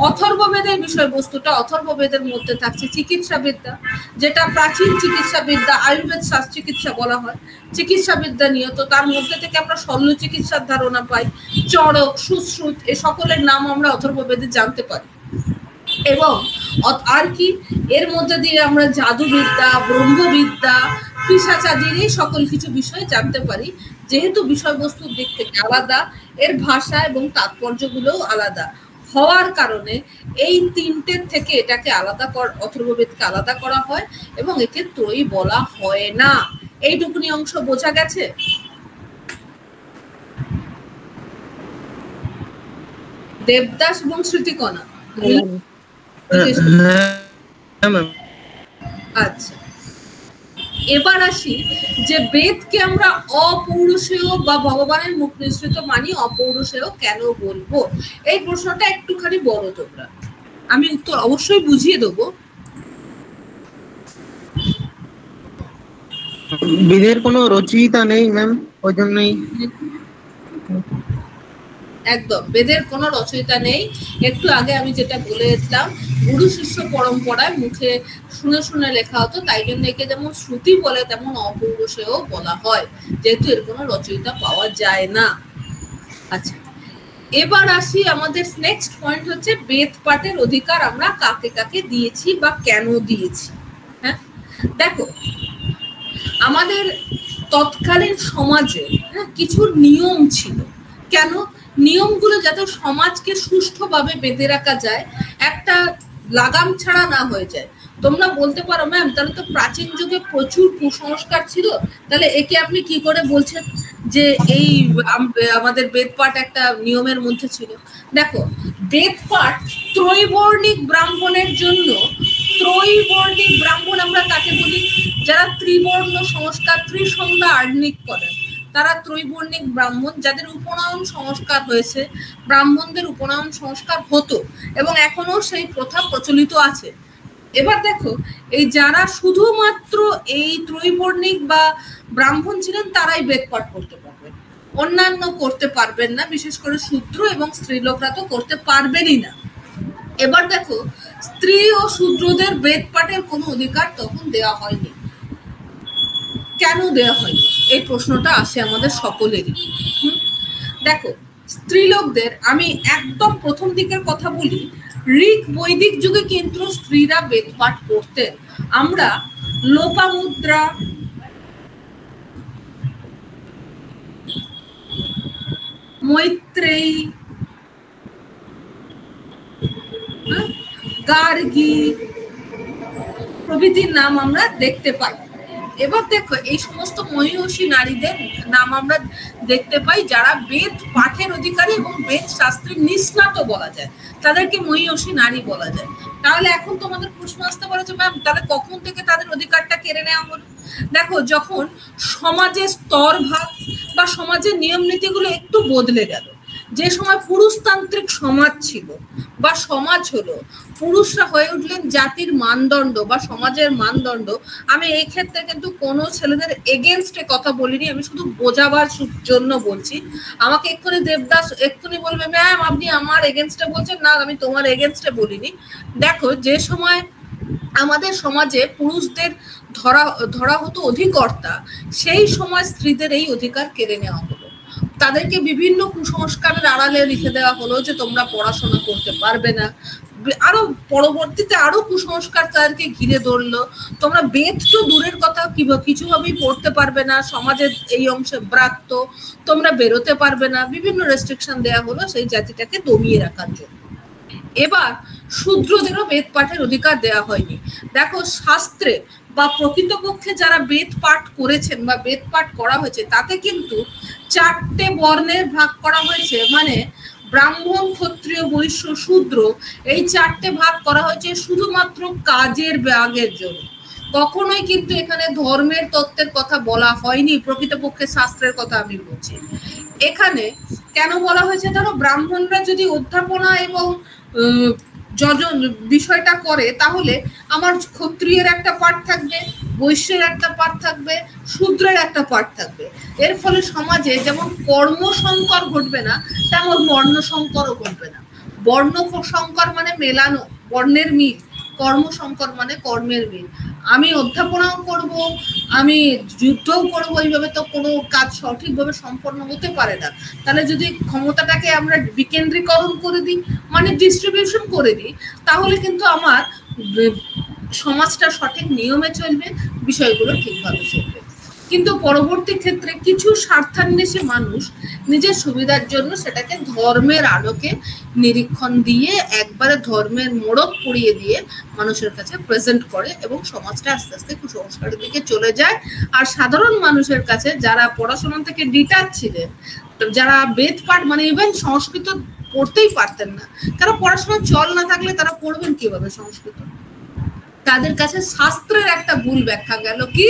অথর্ববেদের বিষয়বস্তুটা, অথর্ববেদের মধ্যে থাকছে চিকিৎসা বিদ্যা, যেটা প্রাচীন চিকিৎসা বিদ্যা, আয়ুর্বেদ শ্বাস চিকিৎসা বলা হয়। চিকিৎসা বিদ্যা নিয়ত, তার মধ্যে থেকে আমরা শল্য চিকিৎসার ধারণা পাই, চড়ক, সুশ্রুত, এ সকলের নাম আমরা অথর্ববেদে জানতে পারি। এবং আর কি, এর মধ্যে দিয়ে আমরা জাদুবিদ্যা, ব্রহ্মবিদ্যা, পিশাচাদির এই সকল কিছু বিষয় জানতে পারি। যেহেতু বিষয়বস্তুর দিক থেকে আলাদা, এর ভাষা এবং তাৎপর্যগুলোও আলাদা হওয়ার কারণে এই তিনটের থেকে এটাকে আলাদা অথর্ববেদকে আলাদা করা হয় এবং একে ত্রয়ী বলা হয় না। এইটুকুনি অংশ বোঝা গেছে? দেবদাস এবং শ্রুতিকণা, আচ্ছা, এবার আসি যে বেদকে আমরা অপৌরুষেয় বা ভগবানের মুখ নিঃসৃত মানি, অপৌরুষেয় কেন বলবো? এই প্রশ্নটা একটুখানি বড়, তোমরা, আমি উত্তর অবশ্যই বুঝিয়ে দেবো। বেদের কোনো রচয়িতা নেই ম্যাম, ওই জন্যই। একদম, বেদের কোনো রচয়িতা নেই। একটু আগে আমি যেটা বলেছিলাম, গুরু শিষ্য পরম্পরায় মুখে শুনে শুনে লেখা হতো, তাই জন্য একে যেমন শ্রুতি বলে তেমন অপৌরুষেয় বলা হয়, যেহেতু এর কোনো রচয়িতা পাওয়া যায় না। আচ্ছা, এবার আসি আমাদের নেক্সট পয়েন্ট হচ্ছে বেদ পাঠের অধিকার আমরা কাকে কাকে দিয়েছি বা কেন দিয়েছি। হ্যাঁ, দেখো, আমাদের তৎকালীন সমাজে কিছু নিয়ম ছিল। কেন? নিয়মগুলো যাতে সমাজকে সুষ্ঠুভাবে বেঁধে রাখা যায়, একটা লাগাম ছাড়া না হয়ে যায়। তোমরা বলতে পারো, ম্যাম তাহলে তো প্রাচীন যুগে প্রচুর কুসংস্কার ছিল, তাহলে একে আপনি কি করে বলছেন যে এই আমাদের বেদ পাঠ একটা নিয়মের মধ্যে ছিল? দেখো, বেদ পাঠ ত্রৈবর্ণিক ব্রাহ্মণের জন্য, ত্রৈবর্ণিক ব্রাহ্মণ আমরা কাকে বলি? যারা ত্রিবর্ণ সংস্কার, ত্রিসংজ্ঞা আর্নিক করেন, তারা ত্রৈবর্ণিক ব্রাহ্মণ। যাদের উপনয়ন সংস্কার হয়েছে, ব্রাহ্মণদের উপনয়ন সংস্কার হতো এবং এখনো সেই প্রথা প্রচলিত আছে। এবার দেখো, এই যারা শুধুমাত্র এই ত্রৈবর্ণিক বা ব্রাহ্মণ ছিলেন তারাই বেদ পাঠ করতে পারবেন, অন্যান্য করতে পারবেন না, বিশেষ করে শূদ্র এবং স্ত্রীলোকরা তো করতে পারবেনই না। এবার দেখো, স্ত্রী ও শূদ্রদের বেদ পাঠের কোনো অধিকার তখন দেওয়া হয়নি। কেন দেওয়া হয়নি এই প্রশ্নটা আসে আমাদের সকলেরই। দেখো, স্ত্রীলোকদের, আমি একদম প্রথম দিকের কথা বলি, ঋক বৈদিক যুগে কিন্তু স্ত্রীরা বেদ পাঠ করতেন। আমরা লোপামুদ্রা, মৈত্রেয়ী, গার্গী প্রভৃতির নাম আমরা দেখতে পাই। এবার দেখো, এই সমস্ত মহিষী নারীদের নাম আমরা দেখতে পাই যারা বেদ পাঠের অধিকারী এবং বেদ শাস্ত্রের নিষ্ণাত বলা যায়, তাদেরকে মহিষী নারী বলা যায়। তাহলে এখন তোমাদের প্রশ্ন আসতে পারে যে ম্যাম তাহলে কখন থেকে তাদের অধিকারটা কেড়ে নেওয়া হলো? দেখো, যখন সমাজের স্তর ভাগ বা সমাজের নিয়ম নীতিগুলো একটু বদলে গেল, যে সময় পুরুষতান্ত্রিক সমাজ ছিল বা সমাজ হলো, পুরুষরা হয়ে উঠলেন জাতির মানদণ্ড বা সমাজের মানদণ্ড। আমি এই ক্ষেত্রে কিন্তু কোনো ছেলেদের এগেনস্টে কথা বলিনি, আমি শুধু বোঝাবার জন্য বলছি। আমাকে এক্ষুনি দেবদাস এক্ষুনি বলবে ম্যাম আপনি আমার এগেনস্টে বলছেন, না আমি তোমার এগেনস্টে বলিনি। দেখো, যে সময় আমাদের সমাজে পুরুষদের ধরা হতো অধিকর্তা, সেই সময় স্ত্রীদের এই অধিকার কেড়ে নেওয়া হলো। তাদেরকে বিভিন্ন কুসংস্কারের আড়ালে লিখে দেওয়া হলো যে তোমরা পড়াশোনা করতে পারবে না। আরো পরবর্তীতে আরো কুসংস্কার তাদেরকে ঘিরে ধরলো, তোমরা বেদ তো দূরের কথা কিছুভাবেই পড়তে পারবে না, সমাজের এই অংশে ব্রাত্য, তোমরা বেরোতে পারবে না, বিভিন্ন রেস্ট্রিকশন দেওয়া হলো সেই জাতিটাকে দমিয়ে রাখার জন্য। এবার শূদ্রদেরও বেদ পাঠের অধিকার দেওয়া হয়নি। দেখো, শাস্ত্রে বা প্রকৃতপক্ষে যারা বেদ পাঠ করেছেন বা বেদ পাঠ করা হয়েছে তাতে কিন্তু চারটে বর্ণের ভাগ করা হয়েছে, মানে ব্রাহ্মণ, ক্ষত্রিয়, বৈশ্য, শূদ্র, এই চারটে ভাগ করা হয়েছে শুধুমাত্র কাজের ভাগের জন্য। কখনোই কিন্তু এখানে ধর্মের তত্ত্বের কথা বলা হয়নি, প্রকৃতপক্ষে শাস্ত্রের কথা আমি বলছি। এখানে কেন বলা হয়েছে, ধরো ব্রাহ্মণরা যদি অধ্যাপনা এবং যজন বিষয়টা করে, তাহলে আমার ক্ষত্রিয়ের একটা পার্ট থাকবে, বৈশ্যের একটা পার্ট থাকবে, শূদ্রের একটা পার্ট থাকবে। এর ফলে সমাজে যেমন কর্ম সংকর ঘটবে না, তেমন বর্ণ সংকরও ঘটবে না। বর্ণ সংকর মানে মেলানো, বর্ণের মিল, কর্ম সংকর মানে কর্মের মিল। আমি অধ্যাপনাও করব, আমি যুদ্ধও করবো, এইভাবে তো কোনো কাজ সঠিকভাবে সম্পন্ন হতে পারে না। তাহলে যদি ক্ষমতাটাকে আমরা বিকেন্দ্রীকরণ করে দিই, মানে ডিস্ট্রিবিউশন করে দিই, তাহলে কিন্তু আমার সমাজটা সঠিক নিয়মে চলবে, বিষয়গুলো ঠিকভাবে চলবে। কিন্তু পরবর্তী ক্ষেত্রে কিছু স্বার্থান্বেষী মানুষ নিজের সুবিধার জন্য সেটাকে ধর্মের আলোকে নিরীক্ষণ দিয়ে একবারে ধর্মের মোড়ক পুড়িয়ে দিয়ে মানুষের কাছে প্রেজেন্ট করে, এবং সমাজটা আস্তে আস্তে কুসংস্কারের দিকে চলে যায়। আর সাধারণ মানুষের কাছে, যারা পড়াশোনা থেকে ডিটাচ ছিলেন, যারা বেদ পাঠ মানে ইভেন সংস্কৃত পড়তেই পারতেন না, কারণ পড়াশোনার চল না থাকলে তারা পড়বেন কিভাবে সংস্কৃত, তাদের কাছে শাস্ত্রের একটা ভুল ব্যাখ্যা গেল। কি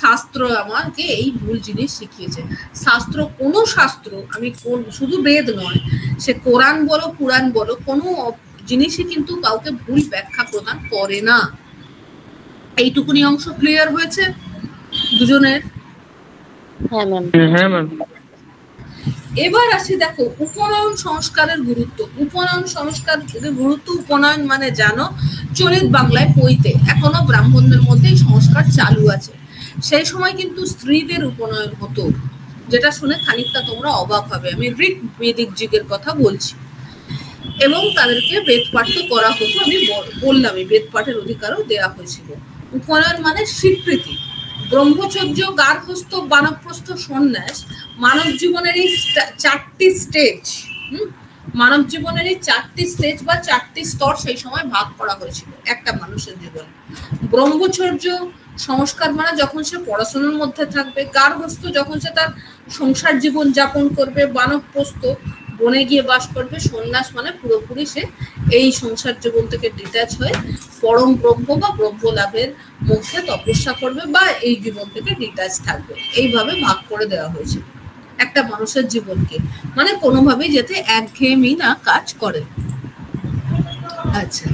শাস্ত্র আমাকে এই ভুল জিনিস শিখিয়েছে। শাস্ত্র, কোনো শাস্ত্র, আমি শুধু বেদ নয়, সে কোরআন বলো পুরাণ বলো, কোনো জিনিসই কিন্তু কাউকে ভুল ব্যাখ্যা প্রদান করে না। এইটুকুনি অংশ ক্লিয়ার হয়েছে দুজনের? হ্যাঁ ম্যাম। হ্যাঁ ম্যাম। এবার আসি, দেখো উপনয়ন সংস্কারের গুরুত্ব। উপনয়ন সংস্কারের গুরুত্ব, উপনয়ন মানে জানো চলিত বাংলায় পৈতে, এখনো ব্রাহ্মণদের মধ্যে এই সংস্কার চালু আছে। সেই সময় কিন্তু স্ত্রীদের উপনয়ন হতো, যেটা শুনে খানিকটা তোমরা অবাক হবে। আমি ঋক বৈদিক যুগের কথা বলছি। এবং তাদেরকে বেদ পাঠ করা হতো, আমি বললামই বেদ পাঠের অধিকারও দেওয়া হয়েছিল। উপনয়ন মানে স্বীকৃতি। ব্রহ্মচর্য, গার্হস্থ, বানপ্রস্থ, সন্ন্যাস, মানব জীবনের এই চারটি স্টেজ, মানব জীবনের এই চারটি স্টেজ বা চারটি স্তর সেই সময় ভাগ করা হয়েছিল একটা মানুষের জীবনে। ব্রহ্মচর্য সংস্কার মানে যখন সে পড়াশোনার মধ্যে থাকবে, গার্হস্থ যখন সে তার সংসার জীবন যাপন করবে, বানপ্রস্থ বনে গিয়ে বাস করবে, সন্ন্যাস মানে পুরোপুরি সে এই সংসার জীবন থেকে ডিট্যাচ হয়ে পরম ব্রহ্ম বা ব্রহ্ম লাভের মধ্যে তপস্যা করবে বা এই জীবন থেকে ডিট্যাচ থাকবে। এইভাবে ভাগ করে দেওয়া হয়েছে একটা মানুষের জীবনকে, মানে কোনোভাবেই যাতে একঘেয়েমি না কাজ করে। আচ্ছা,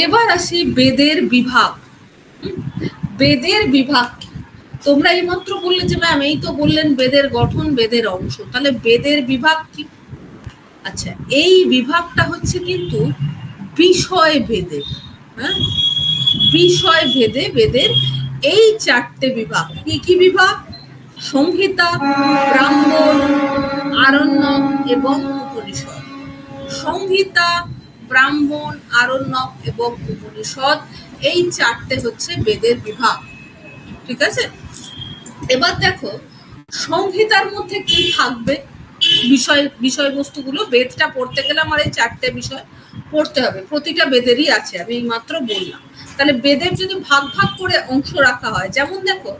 এবার আসি বেদের বিভাগ। বেদের বিভাগ তোমরা এইমাত্র বললে যে ম্যাম এই তো বললেন বেদের গঠন, বেদের অংশ, তাহলে বেদের বিভাগ কি? আচ্ছা, এই বিভাগটা হচ্ছে কিন্তু বিষয় ভেদে, হ্যাঁ, বিষয় ভেদে বেদের এই চারটে বিভাগ। কি কি বিভাগ? সংহিতা, ব্রাহ্মণ, আরণ্যক এবং উপনিষদ। সংহিতা, ব্রাহ্মণ, আরণ্যক এবং উপনিষদ, এই চারটে হচ্ছে বেদের বিভাগ। ঠিক আছে, এবার দেখো সংহিতার মধ্যে কি থাকবে, বিষয়বস্তুগুলো। বেদটা পড়তে গেলে আমার এই চারটে বিষয় পড়তে হবে, প্রতিটা বেদেরই আছে, আমি এই মাত্র বললাম। তাহলে বেদের যদি ভাগ ভাগ করে অংশ রাখা হয়, যেমন দেখো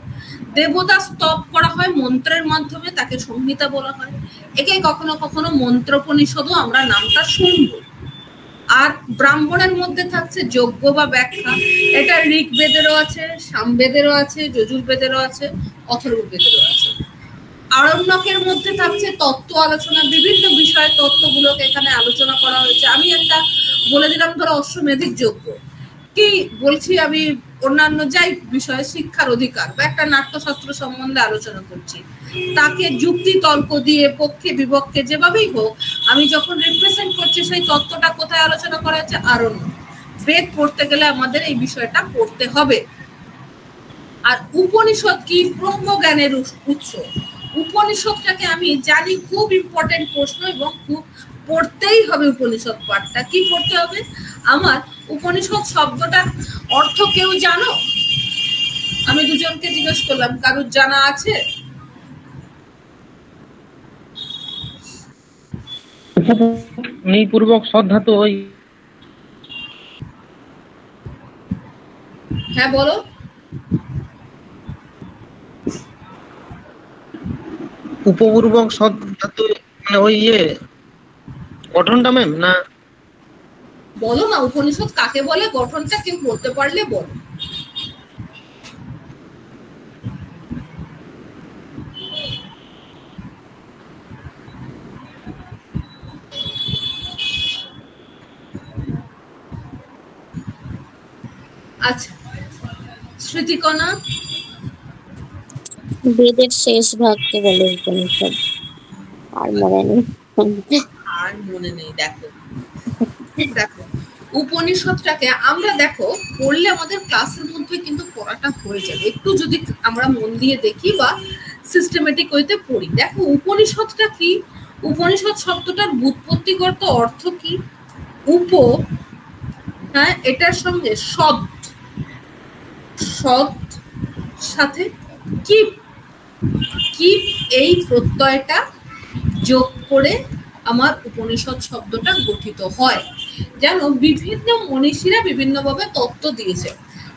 দেবতা স্তব করা হয় মন্ত্রের মাধ্যমে, তাকে সংহিতা বলা হয়। একে কখনো কখনো মন্ত্রোপনিষদও আমরা নামটা শুনবো। আর ব্রাহ্মণের মধ্যে থাকছে যজ্ঞ বা ব্যাখ্যা, এটা ঋগ্বেদেরও আছে, সামবেদেরও আছে, যজুর্বেদেরও আছে, অথর্ববেদেরও আছে। আরণ্যকের মধ্যে থাকছে তত্ত্ব আলোচনা, বিভিন্ন বিষয় তত্ত্বগুলোকে এখানে আলোচনা করা হয়েছে। আমি একটা বলে দিলাম, ধরো অশ্বমেধিক যজ্ঞ কি বলছি, আমি অন্যান্য যাই বিষয়ে শিক্ষার অধিকার বা একটা নাট্যশাস্ত্র সম্বন্ধে আলোচনা করছি, তাকে যুক্তি তর্ক দিয়ে পক্ষে বিপক্ষে যেভাবেই হোক আমি যখন রিপ্রেজেন্ট করছি, সেই তত্ত্বটা কোথায় আলোচনা করা হচ্ছে? আরণ্য। বেদ পড়তে গেলে আমাদের এই বিষয়টা পড়তে হবে। আর উপনিষদ কি? ব্রহ্মজ্ঞানের উৎস। উপনিষদটাকে আমি জানি খুব ইম্পর্টেন্ট প্রশ্ন, এবং খুব পড়তেই হবে উপনিষদ পাঠটা। কি পড়তে হবে? আমার উপনিষদ শব্দটার অর্থ কেউ জানো? আমি দুজনকে জিজ্ঞেস করলাম, কারোর জানা আছে? পূর্বক শ্রদ্ধাতো। হ্যাঁ বলো। উপপূর্বক শব্দটা তো মানে ওই গঠনটা ম্যাম না? বলো না উপনিষদ কাকে বলে, গঠনটা কেউ বলতে পারলে বলো। আচ্ছা স্মৃতিকণা? বেদের শেষ ভাগকে বলে উপনিষদ। আর মনে নেই। আর মনে নেই। দেখো দেখো উপনিষদটাকে আমরা দেখো পড়লে আমাদের ক্লাসের মধ্যে কিন্তু পড়াটা হয়ে যাবে, একটু যদি আমরা মন দিয়ে দেখি বা সিস্টেমেটিক ওয়েতে পড়ি। দেখো উপনিষদটা কি, উপনিষদ শব্দটার ব্যুৎপত্তিগত অর্থ কি? উপ, হ্যাঁ, এটার সঙ্গে সদ, সদ সাথে কি, কি এই প্রত্যয়টা যোগ করে আমার উপনিষদ শব্দটা গঠিত হয়। যেন বিভিন্ন মনীষীরা বিভিন্নভাবে তত্ত্ব দিয়েছে।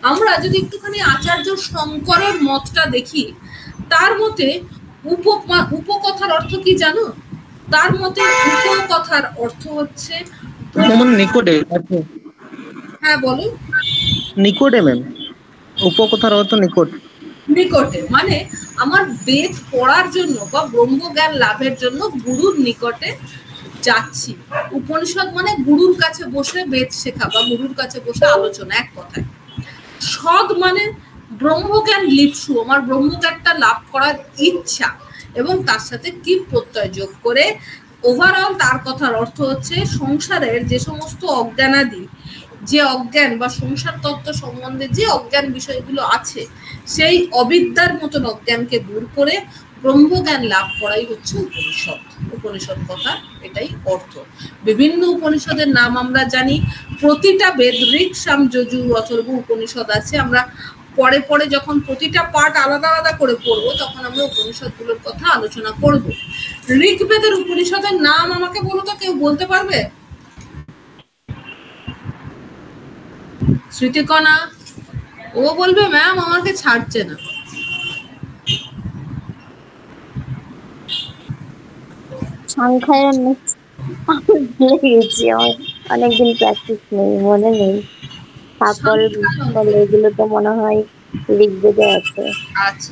আমরা যদি একটুখানি আচার্য শঙ্করের মতটা দেখি, তার মতে উপকথার অর্থ কি জানো? তার মতে উপকথার অর্থ হচ্ছে নিকটে। হ্যাঁ বলো। নিকটে ম্যাম, উপকথার অর্থ নিকট। নিকটে মানে আমার বেদ পড়ার জন্য বা ব্রহ্মজ্ঞান লাভের জন্য গুরুর নিকটে যাচ্ছি। উপনিষদ মানে গুরুর কাছে বসে বেদ শেখা বা গুরুর কাছে বসে আলোচনা, এক কথায়। সদ মানে ব্রহ্মজ্ঞান লিপ্সু, আমার ব্রহ্মজ্ঞানটা লাভ করার ইচ্ছা, এবং তার সাথে কি প্রত্যয় যোগ করে ওভারঅল তার কথার অর্থ হচ্ছে সংসারের যে সমস্ত অজ্ঞানাদি, যে অজ্ঞান বা সংসার তত্ত্ব সম্বন্ধে যে অজ্ঞান বিষয়গুলো আছে, সেই অবিদ্যার মতন অজ্ঞানকে দূর করে ব্রহ্মজ্ঞান লাভ করাই হচ্ছে উপনিষদ। উপনিষদ কথা এটাই অর্থ। বিভিন্ন উপনিষদের নাম আমরা জানি, প্রতিটা বেদ ঋক সাম যজুর অথর্ব উপনিষদ আছে। আমরা পরে পরে যখন প্রতিটা পার্ট আলাদা আলাদা করে পড়বো তখন আমরা উপনিষদগুলোর কথা আলোচনা করব। ঋগ্বেদের উপনিষদের নাম আমাকে বলো তো, কেউ বলতে পারবে? স্মৃতিকণা? ও বলবে ম্যাম আমাকে ছাড়ছে না। সংখ্যায়ন গেছি, আমার অনেকদিন প্র্যাকটিস নেই, মনে নেই। সকল এগুলো তো মনে হয় ঋগ্বেদে আছে। আচ্ছা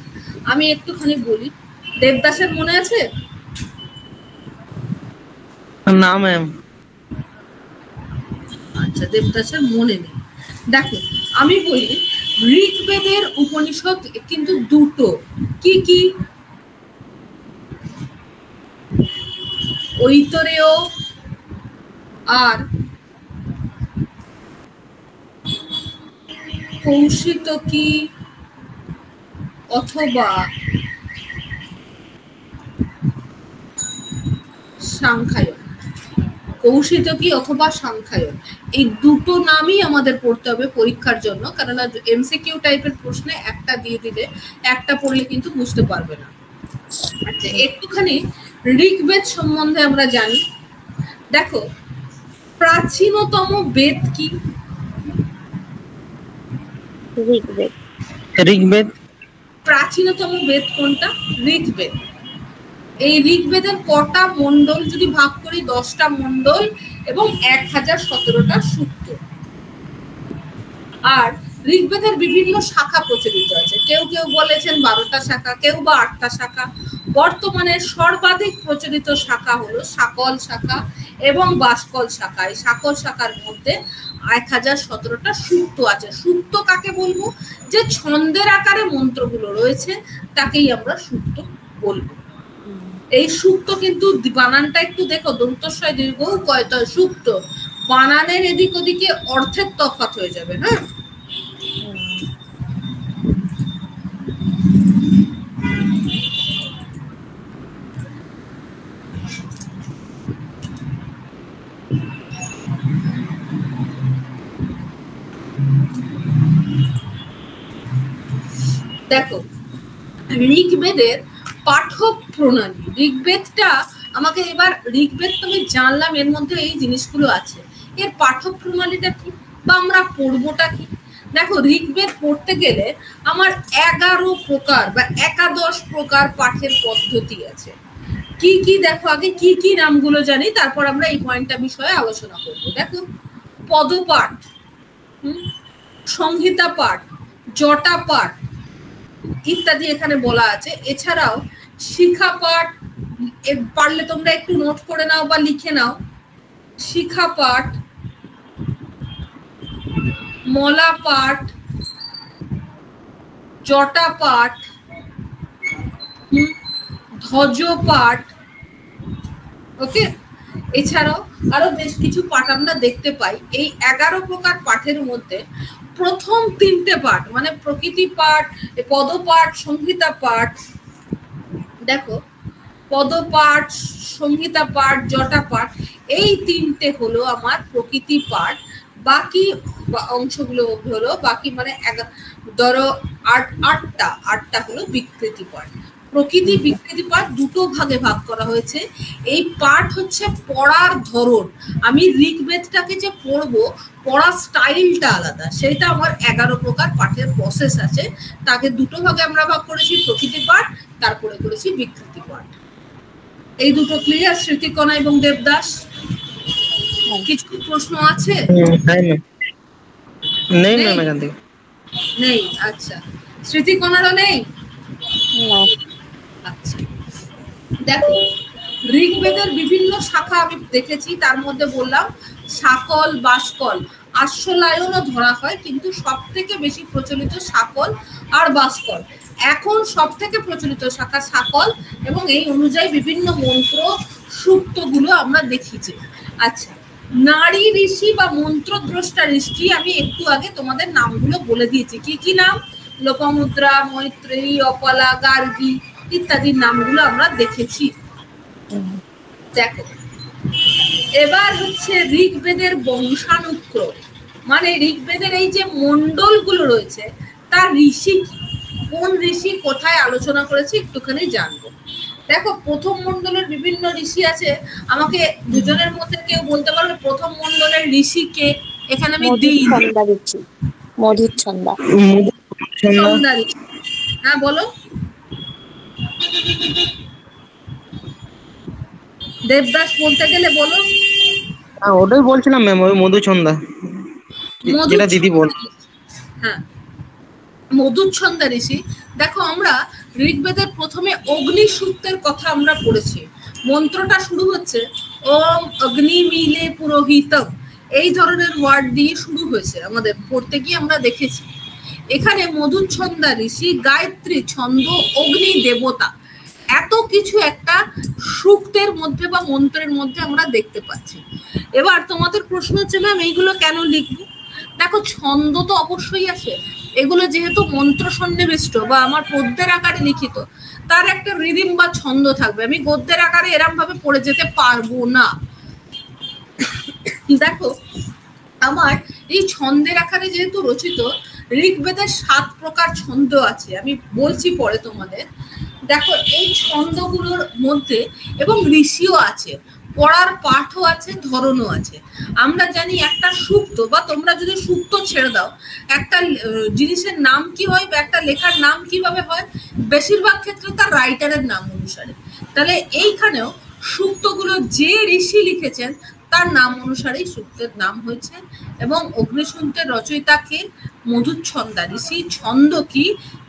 আমি একটুখানি বলি, দেবদাসের মনে আছে? না ম্যাম। আচ্ছা দেবদাসের মনে নেই। দেখো আমি বলি, ঋগ্বেদের উপনিষদ কিন্তু দুটো। কি কি? ঐতরেয় আর কৌশিতকী অথবা সাংখ্যায়ন। কৌশিতকী অথবা সাংখ্যায়ন, এই দুটো নামই আমাদের পড়তে হবে পরীক্ষার জন্য, কারণ এমসিকিউ টাইপের প্রশ্নে একটা দিয়ে দিলে একটা পড়লে কিন্তু বুঝতে পারবে না। আচ্ছা একটুখানি ঋগ্বেদ সম্বন্ধে আমরা জানি। দেখো প্রাচীনতম বেদ কি? ঋগ্বেদ। ঋগ্বেদ। প্রাচীনতম বেদ কোনটা? ঋগ্বেদ। এই ঋগ্বেদের কটা মন্ডল যদি ভাগ করি? 10টা মন্ডল এবং 1017টা সূক্ত। আর ঋগ্বেদের বিভিন্ন শাখা প্রচলিত আছে, কেউ কেউ বলেছেন 12টা শাখা, কেউ বা 8টা শাখা। বর্তমানে সর্বাধিক প্রচলিত শাখা হলো শাকল শাখা এবং বাসকল শাখা। এই শাকল শাখার মধ্যে 1017টা সূক্ত আছে। সূক্ত কাকে বলবো? যে ছন্দের আকারে মন্ত্রগুলো রয়েছে তাকেই আমরা সূক্ত বলবো। এই সূক্ত কিন্তু বানানটা একটু দেখো, দন্তস্বয় দীর্ঘ কয়তয় সূক্ত, বানানের এদিক ওদিকে অর্থের তফাৎ হয়ে যাবে। হ্যাঁ দেখো ঋগ্বেদের পাঠক প্রণালী, ঋগ্বেদটা আমাকে এবার ঋগ্বেদ তুমি জানলাম এর মধ্যে এই জিনিসগুলো আছে, এর পাঠক প্রণালীটা কি বা আমরা পড়বোটা কি? দেখো ঋগ্বেদ পড়তে গেলে আমার 11 প্রকার বা 11 প্রকার পাঠের পদ্ধতি আছে। কি কি দেখো, আগে কি কি নামগুলো জানি, তারপর আমরা এই পয়েন্টটা বিষয়ে আলোচনা করব। দেখো, পদপাঠ, সংহিতা পাঠ, জটা পাঠ ইত্যাদি এখানে বলা আছে। এছাড়াও শিখা পাঠ, পারলে তোমরা একটু নোট করে নাও বা লিখে নাও। শিখা পাঠ, মলা পাঠ, জটা পাঠ, ধ্বজ পাঠ, ওকে। এছাড়াও আরো বেশ কিছু পাঠ আমরা দেখতে পাই। এই 11 প্রকার পাঠের মধ্যে প্রথম 3টে পাঠ মানে প্রকৃতি পাঠ, পদপাঠ, সংহিতা পাঠ, দেখো পদপাঠ, সংহিতা পাঠ, জটা পাঠ, এই 3টে হলো আমার প্রকৃতি পাঠ। বাকি অংশগুলো হলো বাকি মানে ধরো 8টা হলো বিকৃতি পাঠ। প্রকৃতি বিকৃতি পাঠ দুটো ভাগে ভাগ করা হয়েছে। এই পাঠ হচ্ছে পড়ার ধরন, আমি ঋগ্বেদটাকে যে পড়বো, পড়ার স্টাইলটা আলাদা, সেটা আমার 11 প্রকার পাঠের প্রসেস আছে। তাকে দুটো ভাগে আমরা ভাগ করেছি, প্রকৃতি পাঠ, তারপরে করেছি বিকৃতি পাঠ। এই দুটো ক্লিয়ার স্মৃতিকণা এবং দেবদাস? কিছু প্রশ্ন আছে? নেই, আচ্ছা। স্মৃতিকণারও নেই? আচ্ছা, দেখো ঋগ্বেদের বিভিন্ন শাখা আমি দেখেছি, তার মধ্যে বললাম শাকল, বাসকল, আশ্বলায়নও ধরা হয়, কিন্তু সব থেকে বেশি প্রচলিত শাকল আর বাসকল। এখন সব থেকে প্রচলিত শাখা শাকল, এবং এই অনুযায়ী বিভিন্ন মন্ত্র সূক্তগুলো আমরা দেখিছি। আচ্ছা, নারী ঋষি বা মন্ত্রদ্রষ্টা ঋষি আমি একটু আগে তোমাদের নামগুলো বলে দিয়েছি। কি কি নাম? লোপামুদ্রা, মৈত্রেয়ী, অপলা, গার্গী ইত্যাদির নামগুলো আমরা দেখেছি। দেখো, এবার হচ্ছে ঋগ্বেদের বংশানুক্রম, মানে ঋগ্বেদের এই যে মন্ডলগুলো রয়েছে তার ঋষি কি, কোন ঋষি কোথায় আলোচনা করেছে একটুখানি জানবো। দেখো, প্রথম মন্ডলের বিভিন্ন ঋষি আছে। আমাকে দুজনের মধ্যে কেউ বলতে পারবে প্রথম মন্ডলের ঋষি কে? এখানে আমি দিই মধুচ্ছন্দা। হ্যাঁ বলো দেবদাস, বলতে গেলে বলো। ওটাই বলছিলাম ম্যাম, ওই মধুছন্দা, যেটা দিদি বল। হ্যাঁ, মধুচ্ছন্দা ঋষি। দেখো, আমরা ঋগ্বেদের প্রথমে অগ্নি সূক্তের কথা আমরা পড়েছি। মন্ত্রটা শুরু হচ্ছে ওম অগ্নি মিলে পুরোহিতম, এই ধরনের ওয়ার্ড দিয়ে শুরু হয়েছে। আমাদের পড়তে গিয়ে আমরা দেখেছি এখানে মধুচ্ছন্দা ঋষি, গায়ত্রী ছন্দ, অগ্নি দেবতা, এত কিছু একটা সূক্তের মধ্যে বা মন্ত্রের মধ্যে আমরা দেখতে পাচ্ছি। এবার তোমাদের প্রশ্ন হচ্ছে ম্যাম এইগুলো কেন লিখবো? দেখো, ছন্দ তো অবশ্যই আছে, এগুলো যেহেতু মন্ত্র সন্নিবিষ্ট বা আমার পদ্যের আকারে লিখিত, তার একটা রিদিম বা ছন্দ থাকবে। আমি গদ্যের আকারে এরম ভাবে পড়ে যেতে পারবো না। দেখো, আমার এই ছন্দের আকারে যেহেতু রচিত, ঋগ্বেদের 7 প্রকার ছন্দ আছে, আমি বলছি পরে তোমাদের। দেখো, এই ছন্দগুলোর মধ্যে এবং ঋষিও আছে, পড়ার পাঠও আছে, ধরনও আছে। আমরা জানি একটা সূক্ত, বা তোমরা যদি সূক্ত ছেড়ে দাও, একটা জিনিসের নাম কি হয় বা একটা লেখার নাম কিভাবে হয়, বেশিরভাগ ক্ষেত্রে তার রাইটারের নাম অনুসারে। তাহলে এইখানেও সূক্তগুলো যে ঋষি লিখেছেন তার নাম অনুসারেই সূক্তের নাম হয়েছে। এবং অগ্নিসূক্তের রচয়িতাকে মধুচ্ছন্দা ঋষি। ছন্দ কি?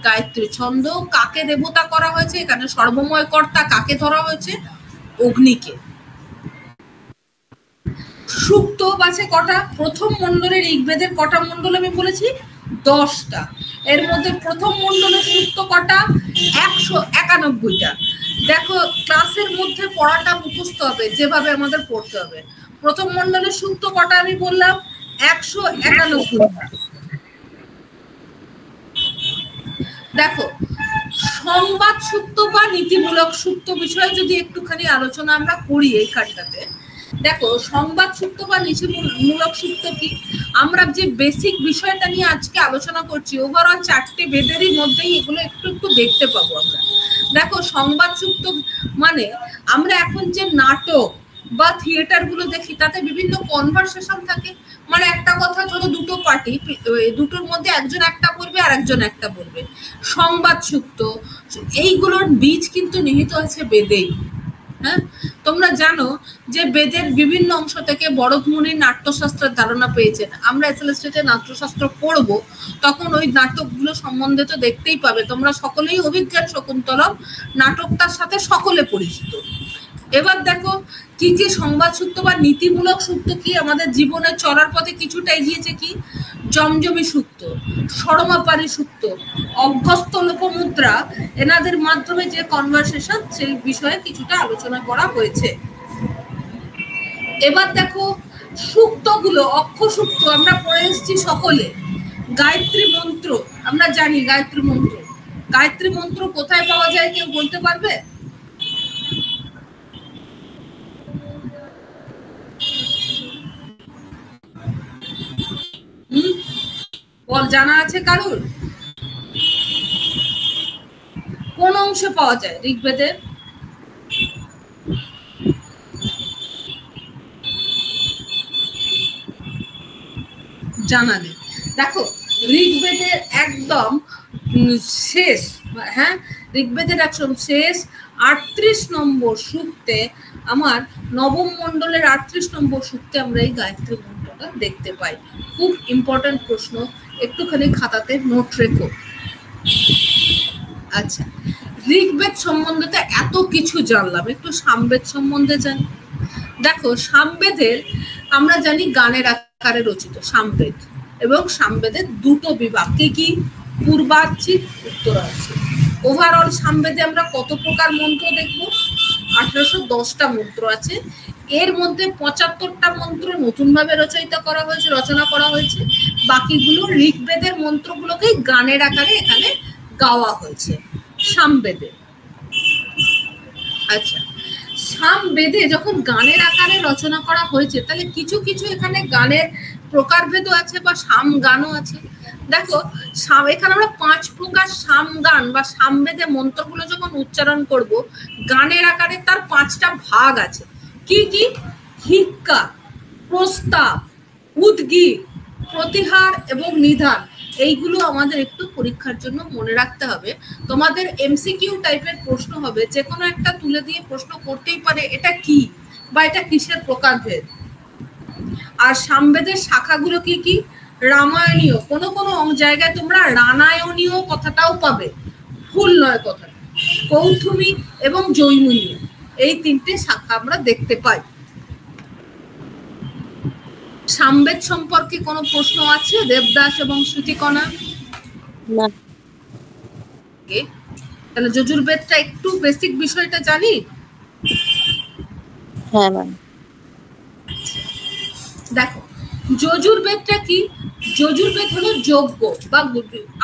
গায়ত্রী ছন্দ। কাকে দেবতা করা হয়েছে? এখানে সর্বময় কর্তা কাকে ধরা হয়েছে? অগ্নিকে। সূক্ত আছে কটা? প্রথম মন্ডলের ঋগ্বেদের কটা মন্ডল আমি বলেছি? 10টা। এর মধ্যে প্রথম মন্ডলের সূক্ত কটা? 191টা। দেখো, ক্লাসের মধ্যে পড়াটা মুখস্থ হবে, যেভাবে আমাদের পড়তে হবে। প্রথম মন্ডলের সূক্ত কটা আমি বললাম? 191টা। দেখো, সংবাদ সূক্ত বা নীতিমূলক সূক্ত বিষয়ে যদি একটুখানি আলোচনা আমরা করি এই কাজটাতে। দেখো, সংবাদ সূক্ত বা নীতিমূলক সূক্ত কি? আমরা যে বেসিক বিষয়টা নিয়ে আজকে আলোচনা করছি, ওভারঅল 4টে বেদেরই মধ্যেই এগুলো একটু একটু দেখতে পাবো আমরা। দেখো, সংবাদ সূক্ত মানে আমরা এখন যে নাটক বা থিয়েটার গুলো দেখি, তাতে বিভিন্ন কনভারসেশন থাকে। মানে একটা কথা ধরো, দুটো পার্টি, দুটোর মধ্যে একজন একটা বলবে আর একজন একটা বলবে। সংবাদ সূক্ত এইগুলোর বীজ কিন্তু নিহিত আছে বেদেই। হ্যাঁ, তোমরা জানো যে বেদের বিভিন্ন অংশ থেকে বরদ মুনি নাট্যশাস্ত্রের ধারণা পেয়েছেন। আমরা এসএলএসটিতে নাট্যশাস্ত্র পড়বো, তখন ওই নাটকগুলো সম্বন্ধে তো দেখতেই পাবে। তোমরা সকলেই অভিজ্ঞান শকুন্তলম নাটকটার সাথে সকলে পরিচিত। এবার দেখো কি কি সংবাদ সূত্র বা নীতিমূলক সূত্র কি আমাদের জীবনের চলার পথে কিছুটা এগিয়েছে, কি জমজমি সূত্র, সরমাপারি সূত্র, অভ্যস্ত লোকমুদ্রা, এনাদের মাধ্যমে যে কনভারসেশন সেই বিষয়ে কিছুটা আলোচনা করা হয়েছে। এবার দেখো সূক্তগুলো, অক্ষ সূক্ত আমরা পড়ে এসেছি সকলে। গায়ত্রী মন্ত্র আমরা জানি, গায়ত্রী মন্ত্র, গায়ত্রী মন্ত্র কোথায় পাওয়া যায় কেউ বলতে পারবে? বল, জানা আছে কারুর? কোন অংশে পাওয়া যায় ঋগ্বেদের? জানা নেই। দেখো ঋগ্বেদের একদম শেষ, হ্যাঁ ঋগ্বেদের একদম শেষ 38 নম্বর সূক্তে, আমার নবম মণ্ডলের 38 নম্বর সূক্তে আমরা এই গায়ত্রী মন্ত্রটা দেখতে পাই। খুব ইম্পর্টেন্ট প্রশ্ন, একটুখানি খাতাতে নোট রেখো। আচ্ছা, ঋগ্বেদ সম্বন্ধে এত কিছু জানলাম, একটু সামবেদ সম্বন্ধে জানি। দেখো সামবেদের আমরা জানি গানের আকারে রচিত সামবেদ, এবং সামবেদের দুটো বিভাগ, কি পূর্বার্চিক, উত্তরার্চিক। ওভারঅল সামবেদে আমরা কত প্রকার মন্ত্র দেখবো? 1810টা মন্ত্র আছে। এর মধ্যে 75টা মন্ত্র নতুন ভাবে রচনা করা হয়েছে। বাকিগুলো ঋগ্বেদের মন্ত্রগুলোকেই গানের আকারে এখানে গাওয়া হয়েছে সামবেদে। আচ্ছা, সামবেদে যখন গানের আকারে রচনা করা হয়েছে, তাহলে কিছু কিছু এখানে গানের প্রকারভেদও আছে বা সাম গানও আছে। দেখো এখানে আমরা 5 প্রকার সাম গান বা সামবেদে মন্ত্রগুলো যখন উচ্চারণ করব, গানের আকারে তার 5টা ভাগ আছে। কি কি? হিক্কা, প্রস্তাব, উদ্গীত, প্রতিহার এবং নিধান। এইগুলো আমাদের একটু পরীক্ষার জন্য মনে রাখতে হবে। তোমাদের এমসিকিউ টাইপের প্রশ্ন হবে, যে কোনো একটা তুলে দিয়ে প্রশ্ন করতেই পারে এটা কি বা এটা কিসের প্রকারভেদ। আর সামবেদের শাখাগুলো কি কি? রামায়ণীয়, কোনো কোনো জায়গায় তোমরা রানায়ণীয় কথাটাও পাবে, ভুল নয় কথাটা, কৌথুমী এবং জৈমিনীয়, এই 3টে শাখা আমরা দেখতে পাই। সামবেদ সম্পর্কে কোনো প্রশ্ন আছে দেবদাস এবং শ্রুতিকণা? না। তাহলে যজুর্বেদটা একটু বেসিক বিষয়টা জানি। হ্যাঁ ম্যাম। দেখো যজুর্বেদটা কি? যজুর্বেদ হলো যজ্ঞ বা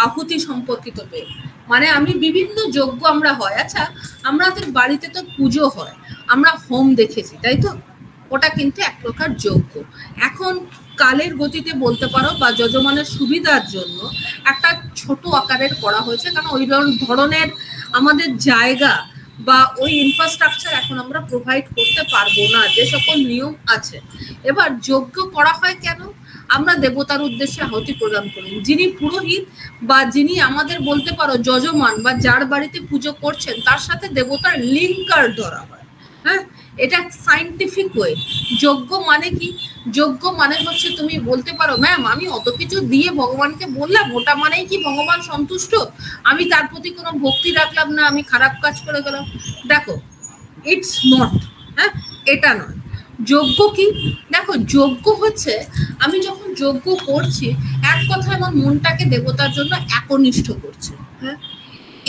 আহুতি সম্পর্কিত বেদ। মানে আমি বিভিন্ন যজ্ঞ আমরা হয়, আচ্ছা আমাদের বাড়িতে তো পুজো হয়, আমরা হোম দেখেছি তাই তো, ওটা কিন্তু এক প্রকার যজ্ঞ। এখন কালের গতিতে বলতে পারো বা যজমানের সুবিধার জন্য একটা ছোট আকারের করা হয়েছে, কারণ ওই ধরনের আমাদের জায়গা বা ওই ইনফ্রাস্ট্রাকচার এখন আমরা প্রোভাইড করতে পারবো না, যে সকল নিয়ম আছে। এবার যজ্ঞ করা হয় কেন? আমরা দেবতার উদ্দেশ্যে আহুতি প্রদান করি। যিনি পুরোহিত বা যিনি আমাদের বলতে পারো যজমান বা যার বাড়িতে পুজো করছেন, তার সাথে দেবতার লিঙ্কার ধরা হয়। হ্যাঁ, এটা সাইন্টিফিক ওয়ে। যজ্ঞ মানে কি? যজ্ঞ মানে হচ্ছে তুমি বলতে পারো ম্যাম আমি অত কিছু দিয়ে ভগবানকে বললাম, ওটা মানেই কি ভগবান সন্তুষ্ট? আমি তার প্রতি কোনো ভক্তি রাখলাম না, আমি খারাপ কাজ করে গেলাম। দেখো ইটস নট, হ্যাঁ এটা নয়। যজ্ঞ কি? দেখো যজ্ঞ হচ্ছে আমি যখন যজ্ঞ করছি, এক কথায় আমার মনটাকে দেবতার জন্য একনিষ্ঠ করছে। হ্যাঁ,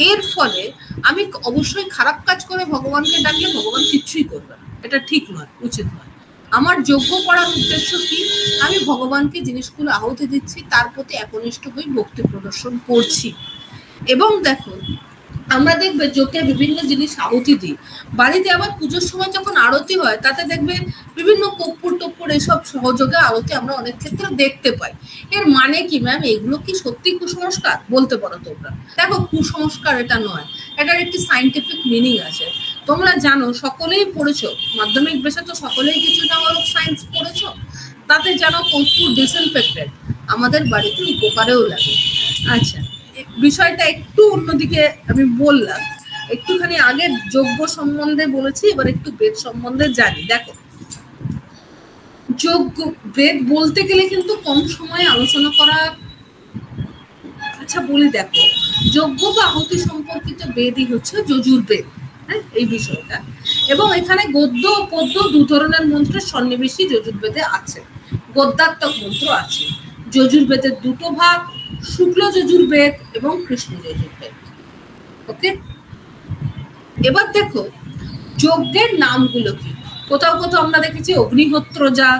এর ফলে আমি অবশ্যই খারাপ কাজ করে ভগবানকে ডাকলে ভগবান কিচ্ছুই করবে না, এটা ঠিক নয়, উচিত নয়। আমার যজ্ঞ করার উদ্দেশ্য কি? আমি ভগবানকে জিনিসগুলো আহুতি দিচ্ছি, তার প্রতি একনিষ্ঠ হয়ে ভক্তি প্রদর্শন করছি। এবং দেখো আমরা দেখবে যজ্ঞে বিভিন্ন জিনিস আহুতি দিই। বাড়িতে আবার পুজোর সময় যখন আরতি হয়, তাতে দেখবে বিভিন্ন কর্পূর টপ্পর এসব সহযোগে আরতি আমরা অনেক ক্ষেত্রে দেখতে পাই। এর মানে কি ম্যাম? এগুলো কি সত্যি কুসংস্কার বলতে পারো তোমরা? দেখো কুসংস্কার এটা নয়, এটার একটি সাইন্টিফিক মিনিং আছে। তোমরা জানো, সকলেই পড়েছো, মাধ্যমিক বেশে তো সকলেই কিছু না হলেও সায়েন্স পড়েছো, তাতে জানো কর্পূর ডিসইনফেক্টেন্ট আমাদের বাড়িতে উপকারেও লাগে। আচ্ছা, বিষয়টা একটু অন্যদিকে আমি বললাম। একটুখানি আগে যজ্ঞ সম্বন্ধে বলেছি, এবার একটু বেদ সম্বন্ধে জানি। দেখো যজ্ঞ বেদ বলতে গেলে কিন্তু কম সময়ে আলোচনা করা। আচ্ছা বলি, দেখো যজ্ঞ বা আহুতি সম্পর্কিত বেদই হচ্ছে যজুর্বেদ, হ্যাঁ এই বিষয়টা। এবং এখানে গদ্য ও পদ্য দু ধরনের মন্ত্রের সন্নিবেশই যজুর্বেদে আছে। গদ্যাত্মক মন্ত্র আছে। যজুর্বেদের দুটো ভাগ, শুক্ল যজুর্বেদ এবং কৃষ্ণ যজুর্বেদ। ওকে, এবার দেখো যজ্ঞের নামগুলো কি। কোথাও কোথাও আমরা দেখেছি অগ্নিহোত্র যাগ,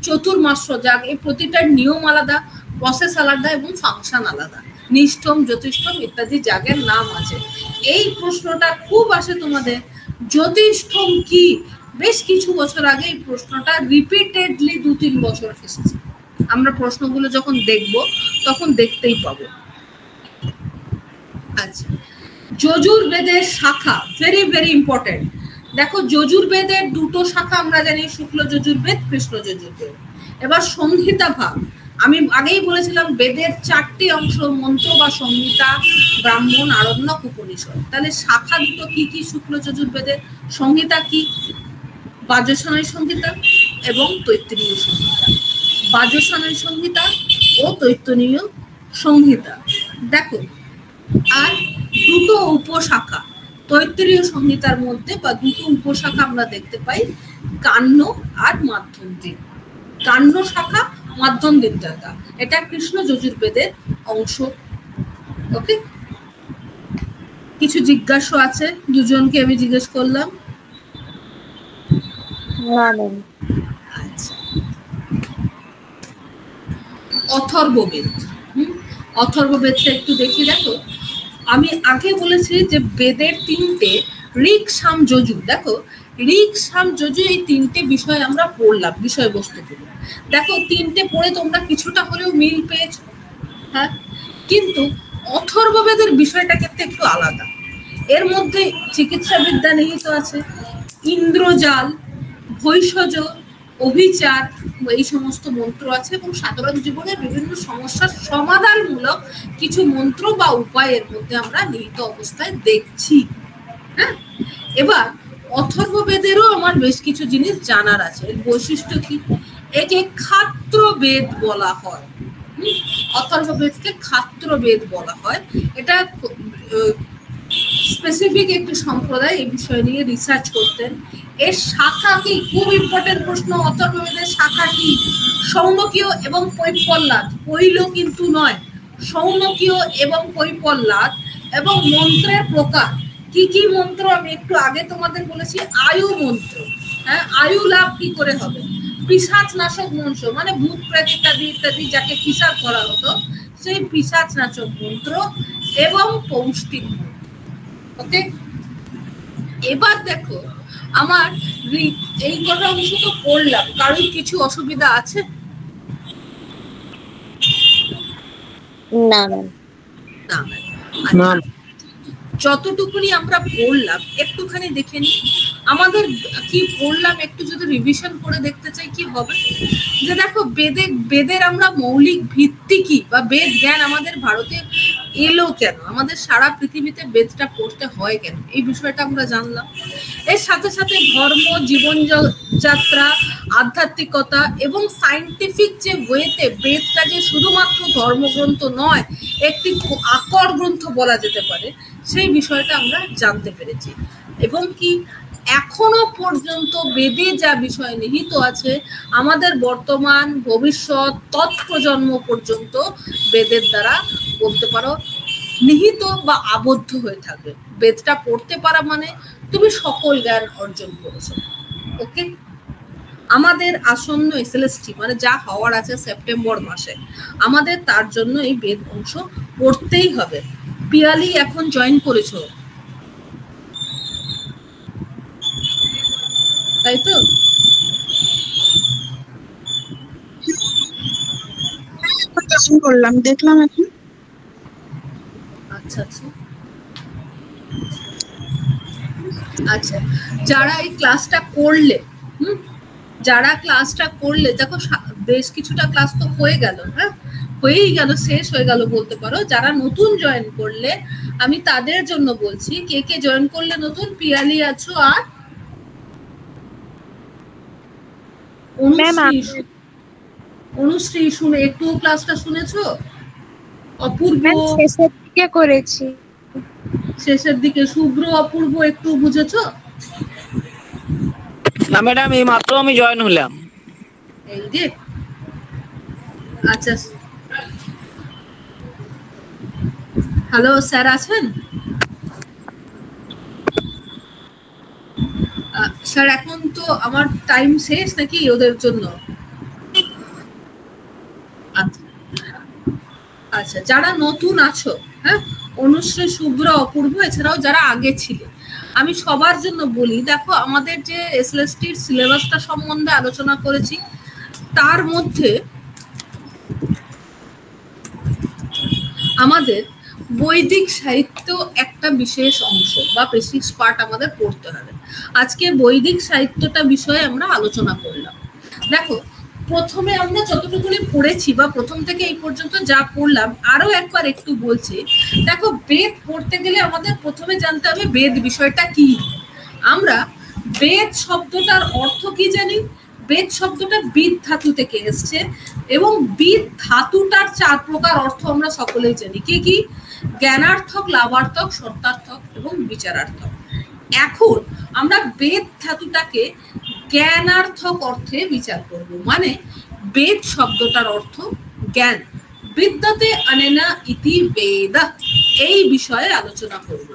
চতুর্মাস্য যাগ, এই প্রতিটার নিয়ম আলাদা, প্রসেস আলাদা এবং ফাংশন আলাদা। নিষ্ঠম, জ্যোতিষ্ঠম ইত্যাদি যাগের নাম আছে। এই প্রশ্নটা খুব আসে তোমাদের, জ্যোতিষ্ঠম কি? বেশ কিছু বছর আগে এই প্রশ্নটা রিপিটেডলি 2-3 বছর এসেছে। আমরা প্রশ্নগুলো যখন দেখব তখন দেখতেই পাবো। আচ্ছা, যজুর্বেদের শাখা ভেরি ভেরি ইম্পর্টেন্ট। দেখো যজুর্বেদের দুটো শাখা আমরা জানি, শুক্ল যজুর্বেদ, কৃষ্ণ যজুর্বেদ। এবার সংহিতা ভাগ, আমি আগেই বলেছিলাম বেদের 4টি অংশ, মন্ত্র বা সংহিতা, ব্রাহ্মণ, আরণ্যক, উপনিষদ। তাহলে শাখা দুটো কি কি শুক্ল যজুর্বেদের? সংহিতা কি? বাজসানয় সংহিতা এবং তৈত্তরীয় সংহিতা। বাজসানয় সংহিতা ও তৈত্তরীয় সংহিতা। দেখো আর দুটো উপশাখা তৈত্তরীয় সংহিতার মধ্যে, বা দুটো উপশাখা আমরা দেখতে পাই, কান্য আর মাধ্যন্দিন। কান্য শাখা, মাধ্যন্দিন শাখা, এটা কৃষ্ণ যজুর্বেদের অংশ। ওকে, কিছু জিজ্ঞাসা আছে? দুজনকে আমি জিজ্ঞেস করলাম। আচ্ছা, অথর্ববেদ। অথর্ববেদটা একটু দেখি। দেখো আমি আগে বলেছি যে বেদের 3টে, ঋক, সাম, যজু। দেখো ঋক, সাম, যজু এই 3টে বিষয় আমরা পড়লাম, বিষয়বস্তুগুলো। দেখো 3টে পড়ে তোমরা কিছুটা হলেও মিল পেয়েছো, হ্যাঁ। কিন্তু অথর্ববেদের বিষয়টা কিন্তু একটু আলাদা। এর মধ্যে চিকিৎসা বিদ্যা নিহিত আছে, ইন্দ্রজাল, ভৈষজ, অভিচার, এই সমস্ত মন্ত্র আছে, এবং সাধারণ জীবনের বিভিন্ন সমস্যার সমাধানমূলক কিছু মন্ত্র বা উপায়ের মধ্যে আমরা নিহিত অবস্থায় দেখছি, হ্যাঁ। এবার অথর্ববেদেরও আমার বেশ কিছু জিনিস জানার আছে। এর বৈশিষ্ট্য কি? একে খাত্র বেদ বলা হয়। অথর্ববেদকে খাত্র বেদ বলা হয়। এটা স্পেসিফিক একটি সম্প্রদায় এই বিষয় নিয়ে রিসার্চ করতেন। এর শাখা কি? খুব ইম্পর্টেন্ট প্রশ্ন। অথর্ববেদের শাখা কি? সৌনকীয় এবং কৈপল্লাদ। পৈল কিন্তু নয়, সৌনকীয় এবং কৈপল্লাদ। এবং মন্ত্রের প্রকার কি কি মন্ত্র আমি একটু আগে তোমাদের বলেছি। আয়ু মন্ত্র, হ্যাঁ, আয়ু লাভ কি করে হবে? পিশাচ নাশক মন্ত্র, মানে ভূত প্রেত ইত্যাদি ইত্যাদি যাকে পিশাচ করা হতো, সেই পিশাচ নাশক মন্ত্র এবং পৌষ্টিক মন্ত্র। ওকে, এবার দেখো আমার এই কটা অংশ তো পড়লাম, কারোর কিছু অসুবিধা আছে? না না, যতটুকুনি আমরা পড়লাম একটুখানি দেখে নিই। আমাদের কি পড়লাম একটু যদি রিভিশন করে দেখতে চাই কি হবে, যে দেখো বেদের আমরা মৌলিক ভিত্তি কি, বা বেদ জ্ঞান আমাদের ভারতে এলো কেন, আমাদের সারা পৃথিবীতে বেদটা পড়তে হয় কেন, এই বিষয়টা আমরা জানলাম। এর সাথে সাথে ধর্ম, জীবনযাত্রা, আধ্যাত্মিকতা এবং সায়েন্টিফিক যে ওয়েতে বেদটা যে শুধুমাত্র ধর্মগ্রন্থ নয়, একটি আকর গ্রন্থ বলা যেতে পারে, সেই বিষয়টা আমরা জানতে পেরেছি। এবং কি এখনো পর্যন্ত বেদে যা বিষয় নিহিত আছে, আমাদের বর্তমান, ভবিষ্যৎ, তৎপ্রজন্ম পর্যন্ত বেদের দ্বারা বলতে পারো নিহিত বা আবদ্ধ হয়ে থাকবে। বেদটা পড়তে পারা মানে তুমি সকল জ্ঞান অর্জন করেছো। ওকে, আমাদের আসন্ন এসএলএসটি মানে যা হওয়ার আছে সেপ্টেম্বর মাসে, আমাদের তার জন্য এই বেদ অংশ পড়তেই হবে। পিয়ালি এখন জয়েন করেছো, তাই তো? জয়েন করলাম, দেখলাম এখন। আচ্ছা আচ্ছা আচ্ছা, যারা এই ক্লাসটা করলে, যারা ক্লাসটা করলে, দেখো বেশ কিছুটা ক্লাস তো হয়ে গেল, হ্যাঁ, হয়েই গেল, শেষ হয়ে গেল বলতে পারো। যারা নতুন জয়েন করলে আমি তাদের জন্য বলছি, কে কে জয়েন করলে নতুন? পিয়ালি আছো, আর অনুশ্রী শুনে একটু ক্লাসটা শুনেছো? অপূর্ব শেষের দিকে করেছি, শেষের দিকে। শুভ্র, অপূর্ব একটু বুঝেছো? না ম্যাডাম, এই মাত্র আমি জয়েন হলাম। এই যে আচ্ছা, হ্যালো স্যার আছেন? স্যার এখন তো আমার টাইম শেষ নাকি ওদের জন্য? আচ্ছা, যারা নতুন আছো, হ্যাঁ, অনুশ্রী, শুভ্র, অপূর্ব, এছাড়াও যারা আগে ছিল, আমি সবার জন্য বলি, দেখো আমাদের যে এসএলএসটির সিলেবাসটা সম্বন্ধে আলোচনা করেছি, তার মধ্যে আমাদের বৈদিক সাহিত্য একটা বিশেষ অংশ বা বেসিক পার্ট আমাদের পড়তে হবে। আজকে বৈদিক সাহিত্যটা বিষয়ে আমরা আলোচনা করলাম। দেখো, প্রথমে আমরা যতটুকুনি পড়েছি বা প্রথম থেকে এই পর্যন্ত যা পড়লাম, আরো একবার একটু বলছি। দেখো, বেদ পড়তে গেলে আমাদের প্রথমে জানতে হবে বেদ বিষয়টা কি। আমরা বেদ শব্দটার অর্থ কি জানি? বেদ শব্দটা বিদ ধাতু থেকে এসছে, এবং বিদ ধাতুটার 4 প্রকার অর্থ আমরা সকলেই জানি। কি কি? জ্ঞানার্থক, লাভার্থক, সত্যার্থক এবং বিচারার্থক। এখন আমরা বেদ ধাতুটাকে জ্ঞানার্থক অর্থে বিচার করব, মানে বেদ শব্দটার অর্থ জ্ঞান। বিদ্যতে অনেনা ইতি বেদ, এই বিষয়ে আলোচনা করব।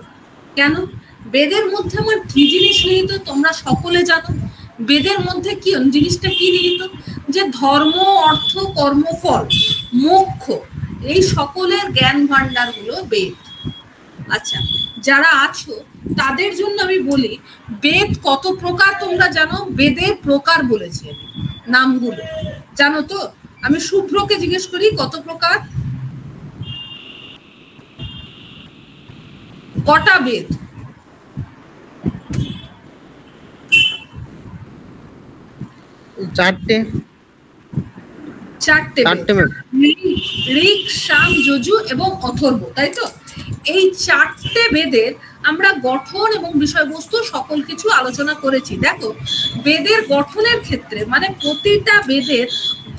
কেন? বেদের মধ্যে আমার কি জিনিস নিহিত তোমরা সকলে জানো। বেদের মধ্যে কি জিনিসটা কি নিহিত? যে ধর্ম, অর্থ, কর্মফল, মোক্ষ, এই সকলের জ্ঞান ভান্ডার হলো বেদ। আচ্ছা, যারা আছো তাদের জন্য আমি বলি, বেদ কত প্রকার তোমরা জানো? বেদের প্রকার বলেছি আমি, নামগুলো জানো তো? আমি শুভ্রকে জিজ্ঞেস করি, কত প্রকার, কটা বেদ? চারটে। ঋক, সাম, যজু এবং অথর্ব, তাই তো? এই 4টে বেদের আমরা গঠন এবং বিষয়বস্তু সকল কিছু আলোচনা করেছি। দেখো, বেদের গঠনের ক্ষেত্রে, মানে প্রতিটা বেদের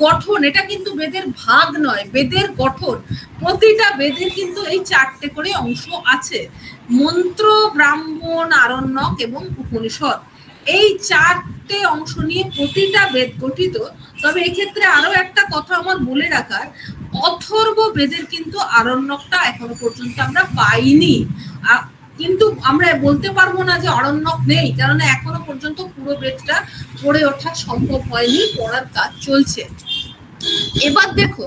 গঠন, এটা কিন্তু বেদের ভাগ নয়, বেদের গঠন। প্রতিটা বেদের কিন্তু এই 4টে করে অংশ আছে: মন্ত্র, ব্রাহ্মণ, আরণ্যক এবং উপনিষদ। এই 4টে অংশ নিয়ে প্রতিটা বেদ গঠিত। তবে এক্ষেত্রে আরো একটা কথা আমার বলে রাখার, অথর্ব বেদের কিন্তু আরণ্যকটা এখনো পর্যন্ত আমরা পাইনি। কিন্তু আমরা বলতে পারবো না যে আরণ্যক নেই, কারণ এখনো পর্যন্ত পুরো বেদটা পড়ে ওঠা সম্ভব হয়নি, পড়ার কাজ চলছে। এবার দেখো,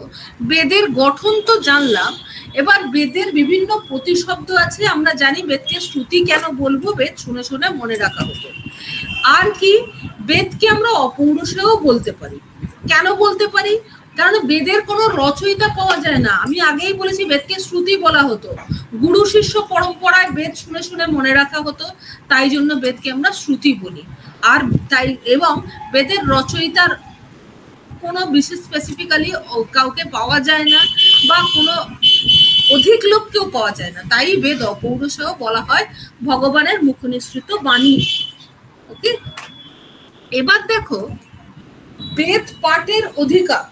বেদের গঠন তো জানলাম, এবার বেদের বিভিন্ন প্রতিশব্দ আছে। আমরা জানি বেদকে শ্রুতি কেন বলবো, বেদ শুনে শুনে মনে রাখা হতো। আর কি, বেদকে আমরা অপৌরুষেও বলতে পারি। কেন বলতে পারি? কারণ বেদের কোনো রচয়িতা পাওয়া যায় না। আমি আগেই বলেছি বেদকে শ্রুতি বলা হতো, গুরু শিষ্য পরম্পরায় বেদ শুনে শুনে মনে রাখা হতো, তাই জন্য বেদকে আমরা শ্রুতি বলি। আর তাই, এবং বেদের রচয়িতার কোনো বিশেষ স্পেসিফিক্যালি কাউকে পাওয়া যায় না, বা কোনো অধিক লোককেও পাওয়া যায় না, তাই বেদ অপৌরুষেও বলা হয়, ভগবানের মুখনিসৃত বাণী। ওকে, এবার দেখো, বেদ পাঠের অধিকার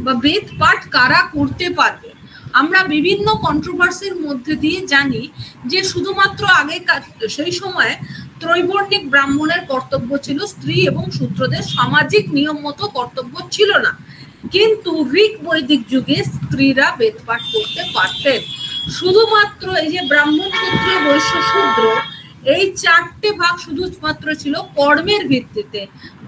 বা বেদ পাঠ কারা করতে পারবে। আমরা বিভিন্ন কন্ট্রোভার্সির মধ্যে দিয়ে জানি যে শুধুমাত্র আগেকার সেই সময় ত্রৈবর্ণিক ব্রাহ্মণের কর্তব্য ছিল, স্ত্রী এবং শূদ্রদের সামাজিক নিয়ম মতো কর্তব্য ছিল না। কিন্তু ঋক বৈদিক যুগে স্ত্রীরা বেদ পাঠ করতে পারতেন। শুধুমাত্র এই যে ব্রাহ্মণ, ক্ষত্রিয়, বৈশ্য, শূদ্র, এই 4টে ভাগ শুধুমাত্র ছিল কর্মের ভিত্তিতে,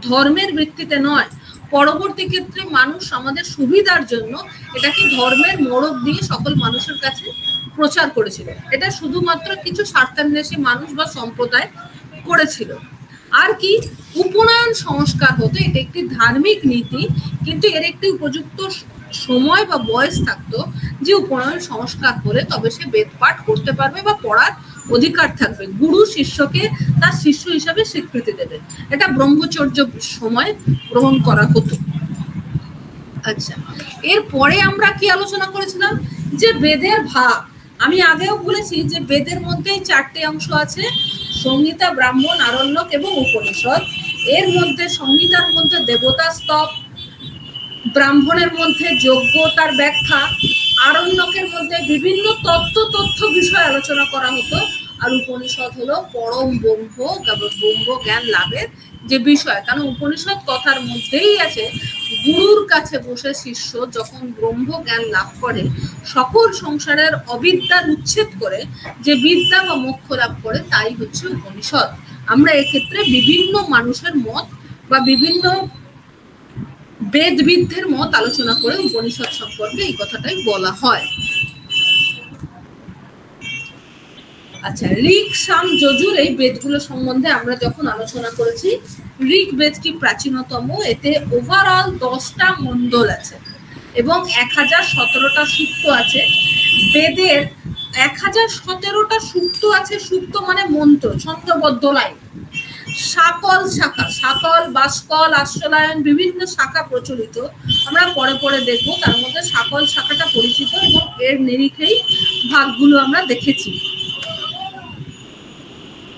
ধর্মের ভিত্তিতে নয়। পরবর্তী ক্ষেত্রে মানুষ আমাদের সুবিধার জন্য এটাকে ধর্মের মোড়ক দিয়ে সকল মানুষের কাছে প্রচার করেছিল। এটা শুধুমাত্র কিছু স্বার্থান্বেষী মানুষ বা সম্প্রদায় করেছিল। আর কি, উপনয়ন সংস্কার হতো, এটা একটি ধার্মিক নীতি, কিন্তু এর একটি উপযুক্ত সময় বা বয়স থাকতো যে উপনয়ন সংস্কার করে তবে সে বেদ পাঠ করতে পারবে বা পড়ার অধিকার থাকবে। গুরু শিষ্যকে তার শিষ্য হিসাবে স্বীকৃতি দেবে। এটা ব্রহ্মচর্য সময় গ্রহণ করা হতো। আচ্ছা, এরপরে আমরা কি আলোচনা করেছিলাম যে বেদের ভাগ। আমি আগেও বলেছি যে বেদের মধ্যেই 4টে অংশ আছে, সংহিতা, ব্রাহ্মণ, আরণ্যক এবং উপনিষদ। এর মধ্যে সংহিতার মধ্যে দেবতা স্তব, ব্রাহ্মণের মধ্যে যজ্ঞ তার ব্যাখ্যা, আরণ্যকের মধ্যে বিভিন্ন তথ্য বিষয় আলোচনা করা হতো, আর উপনিষদ হলো পরম ব্রহ্ম জ্ঞান লাভের যে বিষয়। কারণ উপনিষদ কথার মধ্যেই আছে গুরুর কাছে বসে শিষ্য যখন ব্রহ্ম জ্ঞান লাভ করে, সকল সংসারের অবিদ্যার উচ্ছেদ করে যে বিদ্যা বা মোক্ষ লাভ করে, তাই হচ্ছে উপনিষদ। আমরা এক্ষেত্রে বিভিন্ন মানুষের মত বা বিভিন্ন বেদবিদদের মত আলোচনা করে উপনিষদ সম্পর্কে এই কথাটাই বলা হয়। আচ্ছা, ঋক, সাম, যজুর এই বেদগুলো সম্বন্ধে আমরা যখন আলোচনা করেছি, ঋক বেদটি প্রাচীনতম। এতে ওভারঅল 10টা মণ্ডল আছে এবং 1017টা সূক্ত আছে। বেদের 1017টা সূক্ত আছে। সূক্ত মানে মন্ত্র, ছন্দবদ্ধ লাইন। সাকল শাখা, সাকল, বাসকল, আশ্রলায়ন, বিভিন্ন শাখা প্রচলিত। আমরা পরে পরে দেখবো। তার মধ্যে সাকল শাখাটা পরিচিত এবং এর নিরিখেই ভাগগুলো আমরা দেখেছি।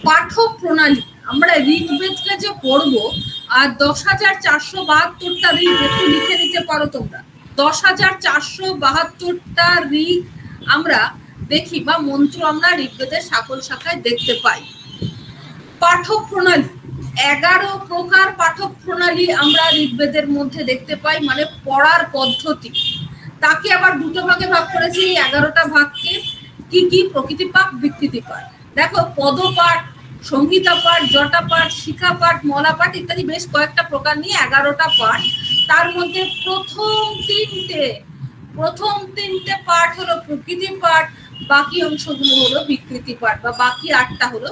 পাঠ প্রণালী, আমরা ঋগ্বেদটা যে পড়বো, আর 10,472টা ঋগ একটু লিখে নিতে পারো তোমরা। 10,472টা ঋগ আমরা দেখি বা মন্ত্র আমরা ঋগ্বেদের সকল শাখায় দেখতে পাই। পাঠক প্রণালী, 11 প্রকার পাঠক প্রণালী আমরা ঋগ্বেদের মধ্যে দেখতে পাই, মানে পড়ার পদ্ধতি। তাকে আবার দুটো ভাগে ভাগ করেছি। 11টা ভাগকে কি কি? প্রকৃতি পাঠ, বিকৃতি পাঠ। দেখো, পদপাঠ, সংহিতা পাঠ, জটা পাঠ, শিখা পাঠ, মলা পাঠ ইত্যাদি বেশ কয়েকটা প্রকার নিয়ে 11টা পাঠ। তার মধ্যে প্রথম তিনটে পাঠ হলো প্রকৃতি পাঠ, বাকি অংশগুলো হলো বিকৃতি পাঠ, বা বাকি 8টা হলো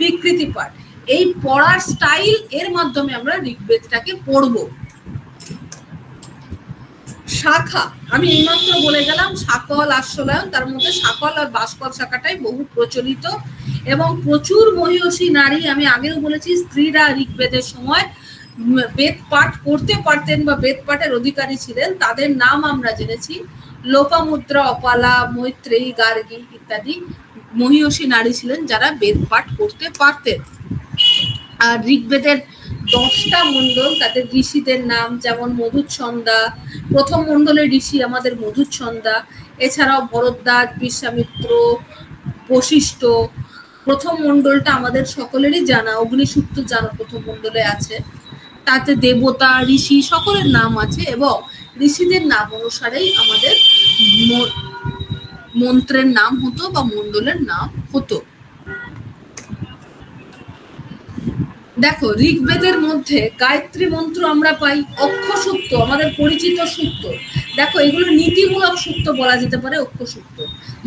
বিকৃতি পাঠ। এই পড়ার স্টাইল এর মাধ্যমে আমরা ঋগ্বেদটাকে পড়বো। শাখা, আমি এইমাত্র বলে গেলাম সাকল, আশ্রলায়ন। তার মধ্যে সাকল আর বাসকল শাখাটাই বহু প্রচলিত এবং প্রচুর মহিষী নারী, আমি আগেও বলেছি, স্ত্রীরা ঋগ্বেদের সময় বেদ পাঠ করতে পারতেন বা বেদ পাঠের অধিকারী ছিলেন। তাদের নাম আমরা জেনেছি, লোপামুদ্রা, অপালা, মৈত্রেয়ী, গার্গী ইত্যাদি মহিষী নারী ছিলেন যারা বেদ পাঠ করতে পারতেন। আর ঋগ্বেদের 10টা মণ্ডল, তাদের ঋষিদের নাম যেমন মধুচ্ছন্দা, প্রথম মণ্ডলের ঋষি আমাদের মধুচ্ছন্দা। এছাড়াও ভরদ্বাজ, বিশ্বামিত্র, বশিষ্ঠ। প্রথম মণ্ডলটা আমাদের সকলেরই জানা, অগ্নিসূক্ত জানা প্রথম মণ্ডলে আছে। তাতে দেবতা, ঋষি সকলের নাম আছে এবং ঋষিদের নাম অনুসারেই আমাদের মন্ত্রের নাম হতো বা মণ্ডলের নাম হতো। দেখো, ঋগ্বেদের মধ্যে গায়ত্রী মন্ত্র আমরা পাই, অক্ষসূক্ত আমাদের পরিচিত সূক্ত। দেখো, এগুলো নীতিমূলক সূক্ত বলা যেতে পারে, অক্ষসূক্ত।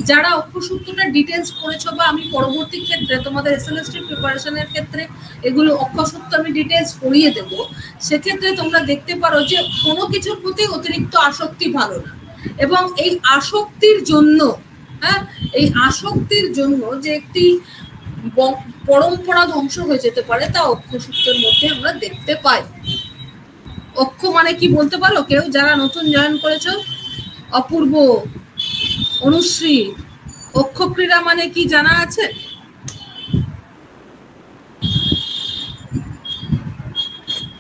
যারা অক্ষসূক্তটা ডিটেলস পড়েছো বা আমি পরবর্তী ক্ষেত্রে তোমাদের এসএলএসটি প্রিপারেশনের ক্ষেত্রে এগুলো অক্ষসূক্ত আমি ডিটেলস পড়িয়ে দেব, সেক্ষেত্রে তোমরা দেখতে পারো যে কোনো কিছুর প্রতি অতিরিক্ত আসক্তি ভালো না। এবং এই আসক্তির জন্য যে একটি পরম্পরা ধ্বংস হয়ে যেতে পারে, তা অক্ষসূক্তের মধ্যে আমরা দেখতে পাই। অক্ষ মানে কি বলতে পারো কেউ, যারা নতুন জয়েন করেছো? অপূর্ব, অনুশ্রী, অক্ষ ক্রীড়া মানে কি জানা আছে?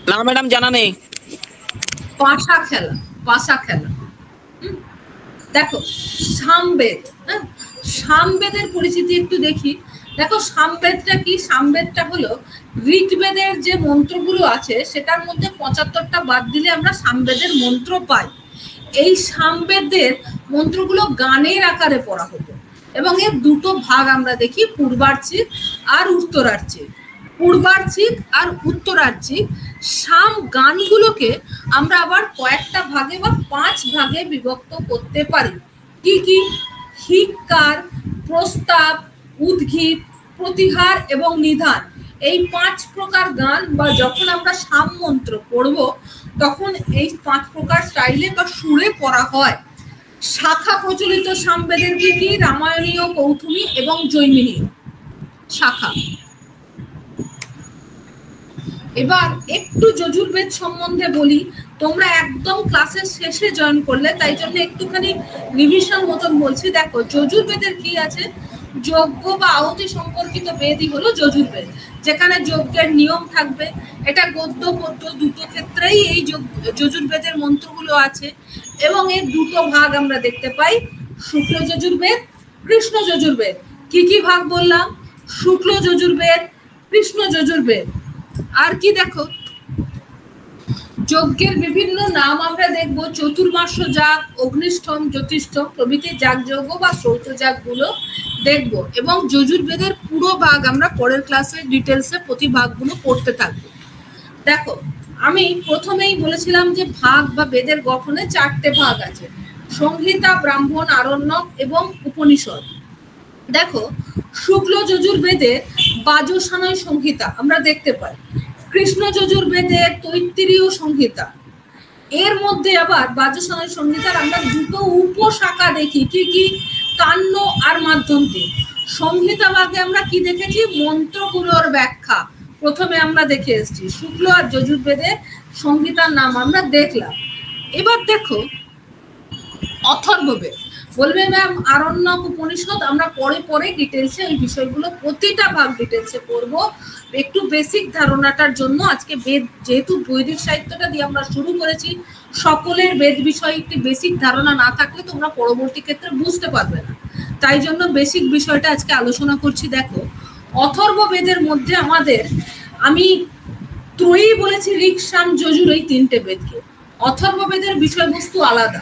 না ম্যাডাম, জানা নেই। পাশা খেলা। দেখো, সামবেদ, সামবেদের পরিচিতি একটু দেখি। দেখো, সামবেদটা কি? সামবেদটা হলো ঋগ্বেদের যে মন্ত্রগুলো আছে সেটার মধ্যে 75টা বাদ দিলে আমরা সামবেদের মন্ত্র পাই। এই সামবেদের মন্ত্রগুলো গানের আকারে পড়া হতো এবং এর দুটো ভাগ আমরা দেখি, পূর্বার্চিক আর উত্তরার্চিক। পূর্বার্চিক আর উত্তরার্চিক সাম গানগুলোকে আমরা আবার কয়েকটা ভাগে বা 5 ভাগে বিভক্ত করতে পারি। কি কি? হিক্কার, প্রস্তাব, উদ্গীত, প্রতিহার এবং নিধান। এই 5 প্রকার গান বা যখন আমরা সাম মন্ত্র পড়ব তখন এই 5 প্রকার স্টাইলে বা সুরে পড়া হয়। শাখা প্রচলিত সামবেদের কি কি? রামায়ণীয়, কৌথুমী এবং জৈমিনীয় শাখা। এবার একটু যজুর্বেদ সম্বন্ধে বলি। তোমরা একদম ক্লাসের শেষে জয়েন করলে, তাই জন্য একটুখানি রিভিশন মতন বলছি। দেখো যজুর্বেদের কি আছে, যজ্ঞ বা আহুতি সম্পর্কিত বেদই হলো যজুর্বেদ, যেখানে যজ্ঞের নিয়ম থাকবে। এটা গদ্য পদ্য দুটো ক্ষেত্রেই এই যজুর্বেদের মন্ত্রগুলো আছে, এবং এর দুটো ভাগ আমরা দেখতে পাই, শুক্ল যজুর্বেদ, কৃষ্ণ যজুর্বেদ। কি কি ভাগ বললাম? শুক্ল যজুর্বেদ, কৃষ্ণ যজুর্বেদ। আর কি দেখো, যজ্ঞের বিভিন্ন নাম আমরা দেখবো, চতুর্মাস্য যাগ, অগ্নিষ্ঠম, জ্যোতিষ্ঠম প্রভৃতি যাগযজ্ঞ বা শ্রৌত যাগগুলো দেখবো, এবং যজুর্বেদের পুরো ভাগ আমরা পরের ক্লাসে ডিটেলসে প্রতি ভাগগুলো পড়তে থাকবো। দেখো আমি প্রথমেই বলেছিলাম যে ভাগ বা বেদের গঠনে 4টে ভাগ আছে, সংহিতা, ব্রাহ্মণ, আরণ্যক এবং উপনিষদ। দেখো শুক্ল যজুর্বেদের বাজসানয় সংহিতা আমরা দেখতে পাই, কৃষ্ণ যজুর্বেদের তৈত্তিরীয় সংহিতা। এর মধ্যে আবার বাজসানয় সংহিতার আমরা দুটো উপশাখা দেখি, কি কি? কান্য আর মাধ্যন্তিক। সংহিতা ভাগে আমরা কি দেখেছি? মন্ত্রগুলোর ব্যাখ্যা প্রথমে আমরা দেখে এসেছি, শুক্ল আর যজুর্বেদের সংহিতার নাম আমরা দেখলাম। এবার দেখো অথর্ববেদ, বলবে ম্যাম আরণ্যক, উপনিষদ আমরা পরে পরে ডিটেলসে এই বিষয়গুলো প্রতিটা ভাগ ডিটেলসে পড়বো। একটু বেসিক ধারণাটার জন্য আজকে বেদ, যেহেতু বৈদিক সাহিত্যটা দিয়ে আমরা শুরু করেছি, সকলের বেদ বিষয়ে একটি বেসিক ধারণা না থাকলে তোমরা পরবর্তী ক্ষেত্রে বুঝতে পারবে না, তাই জন্য বেসিক বিষয়টা আজকে আলোচনা করছি। দেখো অথর্ববেদের মধ্যে আমাদের, আমি ত্রয়ী বলেছি, ঋক, সাম, যজুর, এই 3টে বেদকে। অথর্ববেদের বিষয়বস্তু আলাদা।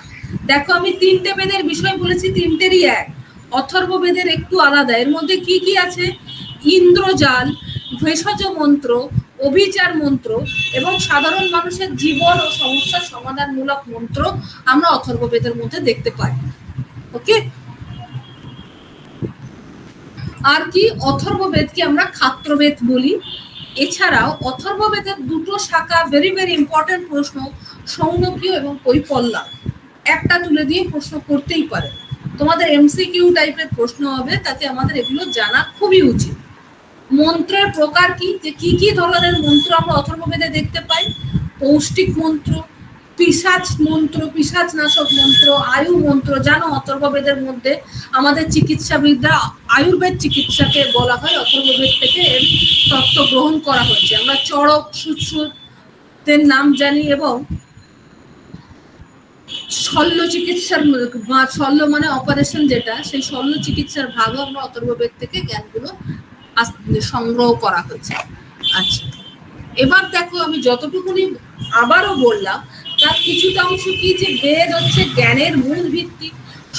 দেখো আমি 3টে বেদের বিষয় বলেছি, 3টেরই এক। অথর্ববেদের একটু আলাদা। এর মধ্যে কি কি আছে? ইন্দ্রজাল, ভেষজ মন্ত্র, অভিচার মন্ত্র এবং সাধারণ মানুষের জীবন ও সমস্যার সমাধানমূলক মন্ত্র আমরা অথর্ববেদের মধ্যে দেখতে পাই। ওকে, আর কি? অথর্ববেদকে আমরা খাত্রবেদ বলি। এছাড়াও অথর্ববেদের দুটো শাখা, ভেরি ভেরি ইম্পর্টেন্ট প্রশ্ন, সৌনকীয় এবং কৈপল্লা, একটা তুলে দিয়ে প্রশ্ন করতেই পারে। তোমাদের এমসিকিউ টাইপের প্রশ্ন হবে, তাতে আমাদের এগুলো জানা খুবই উচিত। মন্ত্রের প্রকার কি, যে কি কি ধরনের মন্ত্র আমরা অথর্ববেদে দেখতে পাই? পৌষ্টিক মন্ত্র, পিশাচ মন্ত্র, পিশাচ নাশক মন্ত্র, আয়ু মন্ত্র। জানো অথর্ববেদের মধ্যে আমাদের চিকিৎসাবিদরা আয়ুর্বেদ চিকিৎসাকে বলা হয়, অথর্ববেদ থেকে এর তত্ত্ব গ্রহণ করা হয়েছে। আমরা চড়ক, সুশ্রুতের নাম জানি, এবং শল্য চিকিৎসার, শল্য মানে অপারেশন যেটা, সেই শল্য চিকিৎসার ভাগও আমরা অথর্ববেদ থেকে জ্ঞানগুলো সংগ্রহ করা হয়েছে। আচ্ছা, এবার দেখো আমি যতটুকুনি আবারও বললাম তার কিছুটা অংশ কি, যে বেদ হচ্ছে জ্ঞানের মূল ভিত্তি,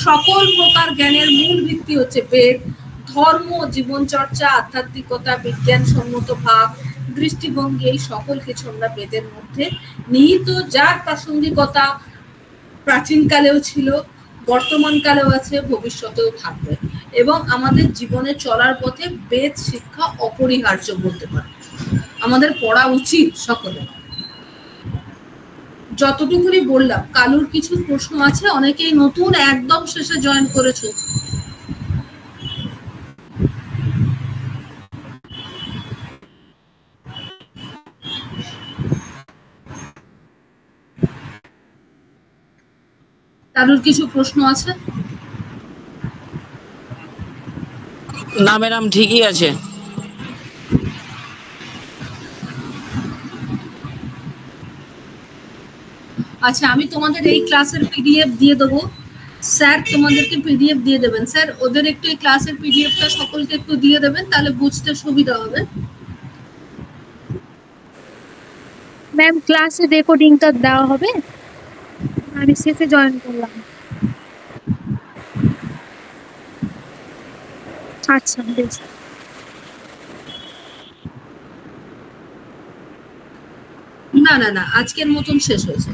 সকল প্রকার জ্ঞানের মূল ভিত্তি হচ্ছে বেদ। ধর্ম, জীবনচর্চা, আধ্যাত্মিকতা, বিজ্ঞানসম্মত ভাব, দৃষ্টিভঙ্গি, এই সকল কিছু আমরা বেদের মধ্যে নিহিত, যার প্রাসঙ্গিকতা প্রাচীনকালেও ছিল, বর্তমান কালেও আছে, ভবিষ্যতেও থাকবে, এবং আমাদের জীবনে চলার পথে বেদ শিক্ষা অপরিহার্য বলতে পারে, আমাদের পড়া উচিত সকলে। যতটুকুনি বললাম, কালুর কিছু প্রশ্ন আছে? অনেকেই নতুন একদম শেষে জয়েন করেছো। কালুর কিছু প্রশ্ন আছে? না ম্যাডাম, ঠিকই আছে। আচ্ছা, আমি তোমাদের এই ক্লাসের পিডিএফ দিয়ে দেবো, স্যার তোমাদেরকে পিডিএফ দিয়ে দেবেন। স্যার ওদের একটু এই ক্লাসের পিডিএফটা সকলকে একটু দিয়ে দেবেন, তাহলে বুঝতে সুবিধা হবে। ম্যাম ক্লাসে রেকর্ডিংটা দেওয়া হবে, আমি শেষে জয়েন করলাম। আচ্ছা বেশ। না না না, আজকের মতন শেষ হয়েছে।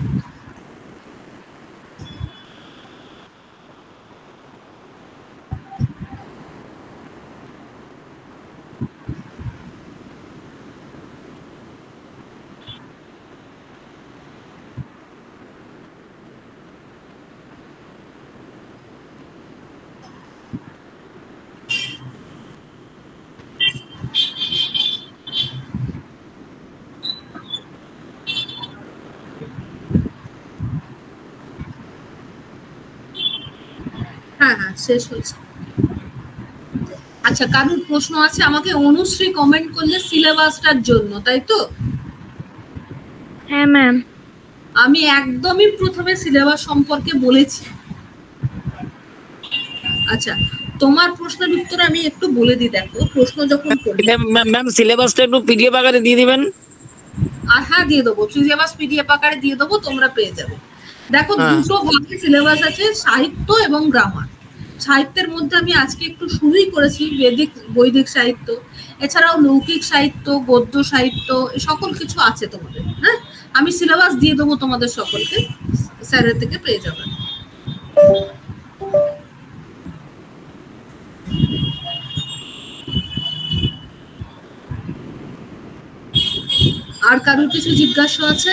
হ্যাঁ হ্যাঁ শেষ হয়েছে। আচ্ছা, কারোর প্রশ্ন আছে? আমাকে অনুশ্রী কমেন্ট করলে সিলেবাসটার জন্য, তাই তো? হ্যাঁ ম্যাম। আমি একদমই প্রথমে সিলেবাস সম্পর্কে বলেছি। আচ্ছা, তোমার প্রশ্নের উত্তর আমি একটু বলে দিই। দেখো, প্রশ্ন যখন করবে, ম্যাম সিলেবাসটা একটু পিডিএফ আকারে দিয়ে দিবেন। আর হ্যাঁ দিয়ে দেবো, সিলেবাস পিডিএফ আকারে দিয়ে দেবো, তোমরা পেয়ে যাবে। দেখো, দুটো ভাগে সিলেবাস আছে, সাহিত্য এবং গ্রামার। সাহিত্যের মধ্যে আমি আজকে একটু শুরুই করেছি বৈদিক সাহিত্য, এছাড়াও লৌকিক সাহিত্য, গদ্য সাহিত্য, সকল কিছু আছে তোমাদের। হ্যাঁ, আমি সিলেবাস দিয়ে দেবো তোমাদের সকলকে, স্যারের থেকে পেয়ে যাবে। আর কারোর কিছু জিজ্ঞাসা আছে?